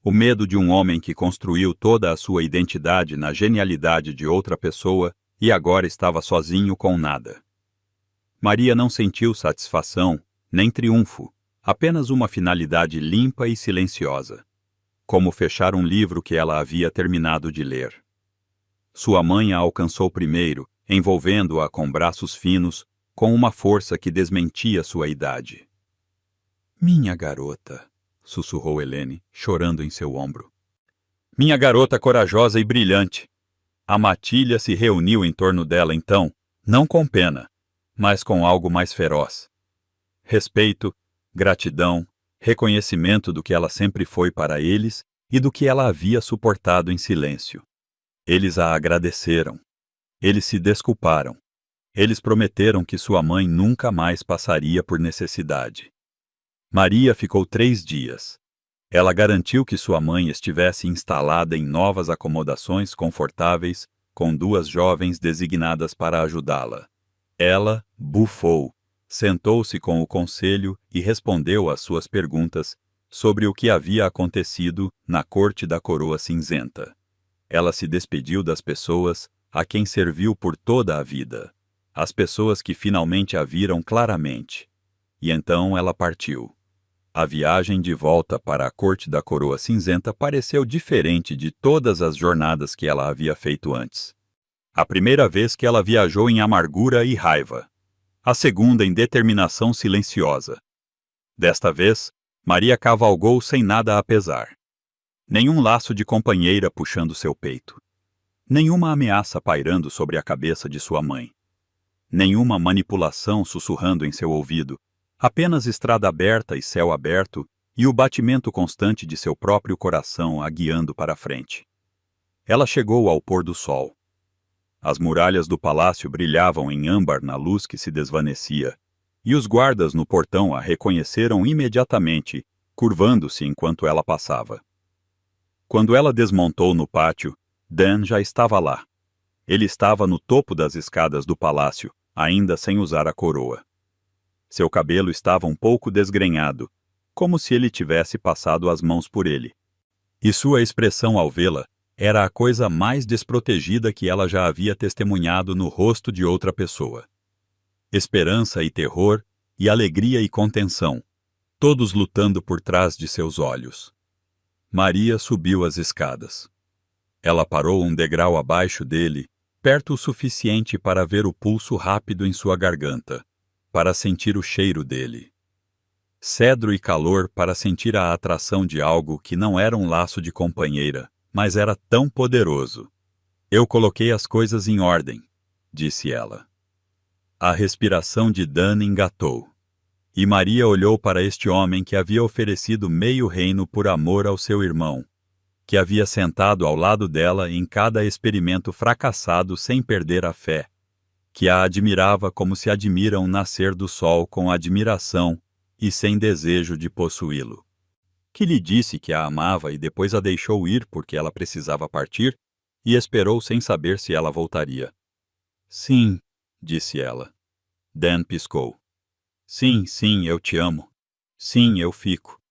O medo de um homem que construiu toda a sua identidade na genialidade de outra pessoa e agora estava sozinho com nada. Maria não sentiu satisfação, nem triunfo, apenas uma finalidade limpa e silenciosa. Como fechar um livro que ela havia terminado de ler. Sua mãe a alcançou primeiro, envolvendo-a com braços finos, com uma força que desmentia sua idade. Minha garota, sussurrou Helene, chorando em seu ombro. Minha garota corajosa e brilhante. A matilha se reuniu em torno dela então, não com pena, mas com algo mais feroz. Respeito, gratidão, reconhecimento do que ela sempre foi para eles e do que ela havia suportado em silêncio. Eles a agradeceram. Eles se desculparam. Eles prometeram que sua mãe nunca mais passaria por necessidade. Maria ficou 3 dias. Ela garantiu que sua mãe estivesse instalada em novas acomodações confortáveis, com 2 jovens designadas para ajudá-la. Ela bufou, sentou-se com o conselho e respondeu às suas perguntas sobre o que havia acontecido na corte da coroa cinzenta. Ela se despediu das pessoas a quem serviu por toda a vida, as pessoas que finalmente a viram claramente. E então ela partiu. A viagem de volta para a corte da coroa cinzenta pareceu diferente de todas as jornadas que ela havia feito antes. A primeira vez que ela viajou em amargura e raiva. A segunda em determinação silenciosa. Desta vez, Maria cavalgou sem nada a pesar. Nenhum laço de companheira puxando seu peito. Nenhuma ameaça pairando sobre a cabeça de sua mãe. Nenhuma manipulação sussurrando em seu ouvido. Apenas estrada aberta e céu aberto e o batimento constante de seu próprio coração a guiando para a frente. Ela chegou ao pôr do sol. As muralhas do palácio brilhavam em âmbar na luz que se desvanecia, e os guardas no portão a reconheceram imediatamente, curvando-se enquanto ela passava. Quando ela desmontou no pátio, Dan já estava lá. Ele estava no topo das escadas do palácio, ainda sem usar a coroa. Seu cabelo estava um pouco desgrenhado, como se ele tivesse passado as mãos por ele. E sua expressão ao vê-la era a coisa mais desprotegida que ela já havia testemunhado no rosto de outra pessoa. Esperança e terror, e alegria e contenção, todos lutando por trás de seus olhos. Maria subiu as escadas. Ela parou um degrau abaixo dele, perto o suficiente para ver o pulso rápido em sua garganta, para sentir o cheiro dele. Cedro e calor para sentir a atração de algo que não era um laço de companheira, mas era tão poderoso. Eu coloquei as coisas em ordem, disse ela. A respiração de Dan engatou. E Maria olhou para este homem que havia oferecido meio reino por amor ao seu irmão, que havia sentado ao lado dela em cada experimento fracassado sem perder a fé, que a admirava como se admira um nascer do sol com admiração e sem desejo de possuí-lo. Que lhe disse que a amava e depois a deixou ir porque ela precisava partir e esperou sem saber se ela voltaria. Sim, disse ela. Dan piscou. Sim, sim, eu te amo. Sim, eu fico.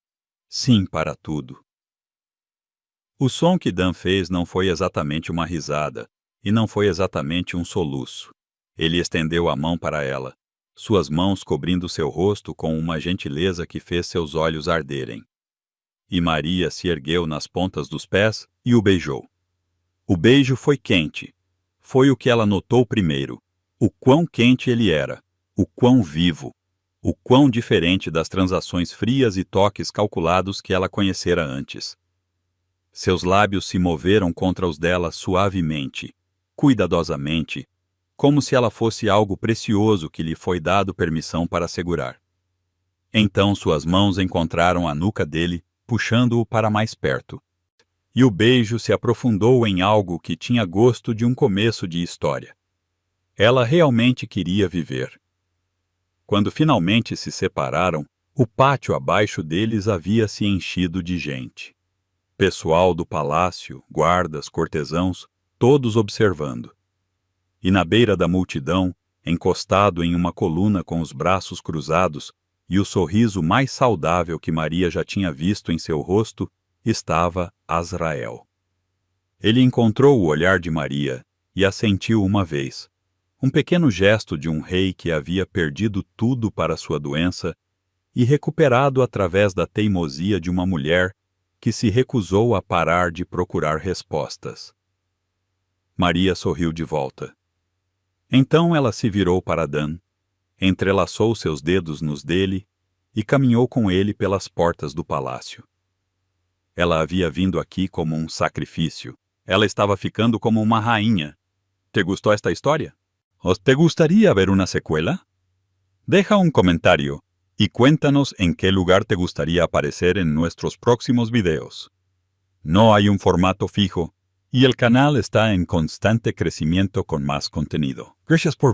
Sim, para tudo. O som que Dan fez não foi exatamente uma risada, e não foi exatamente um soluço. Ele estendeu a mão para ela, suas mãos cobrindo seu rosto com uma gentileza que fez seus olhos arderem. E Maria se ergueu nas pontas dos pés e o beijou. O beijo foi quente. Foi o que ela notou primeiro. O quão quente ele era, o quão vivo, o quão diferente das transações frias e toques calculados que ela conhecera antes. Seus lábios se moveram contra os dela suavemente, cuidadosamente, como se ela fosse algo precioso que lhe foi dado permissão para segurar. Então suas mãos encontraram a nuca dele, puxando-o para mais perto. E o beijo se aprofundou em algo que tinha gosto de um começo de história. Ela realmente queria viver. Quando finalmente se separaram, o pátio abaixo deles havia se enchido de gente. Pessoal do palácio, guardas, cortesãos, todos observando. E na beira da multidão, encostado em uma coluna com os braços cruzados e o sorriso mais saudável que Maria já tinha visto em seu rosto, estava Azrael. Ele encontrou o olhar de Maria e assentiu uma vez. Um pequeno gesto de um rei que havia perdido tudo para sua doença e recuperado através da teimosia de uma mulher que se recusou a parar de procurar respostas. Maria sorriu de volta. Então ela se virou para Dan, entrelaçou seus dedos nos dele e caminhou com ele pelas portas do palácio. Ela havia vindo aqui como um sacrifício. Ela estava ficando como uma rainha. ¿Te gustó esta historia? ¿O te gustaría ver una secuela? Deja un comentario y cuéntanos en qué lugar te gustaría aparecer en nuestros próximos videos. No hay un formato fijo y el canal está en constante crecimiento con más contenido. Gracias por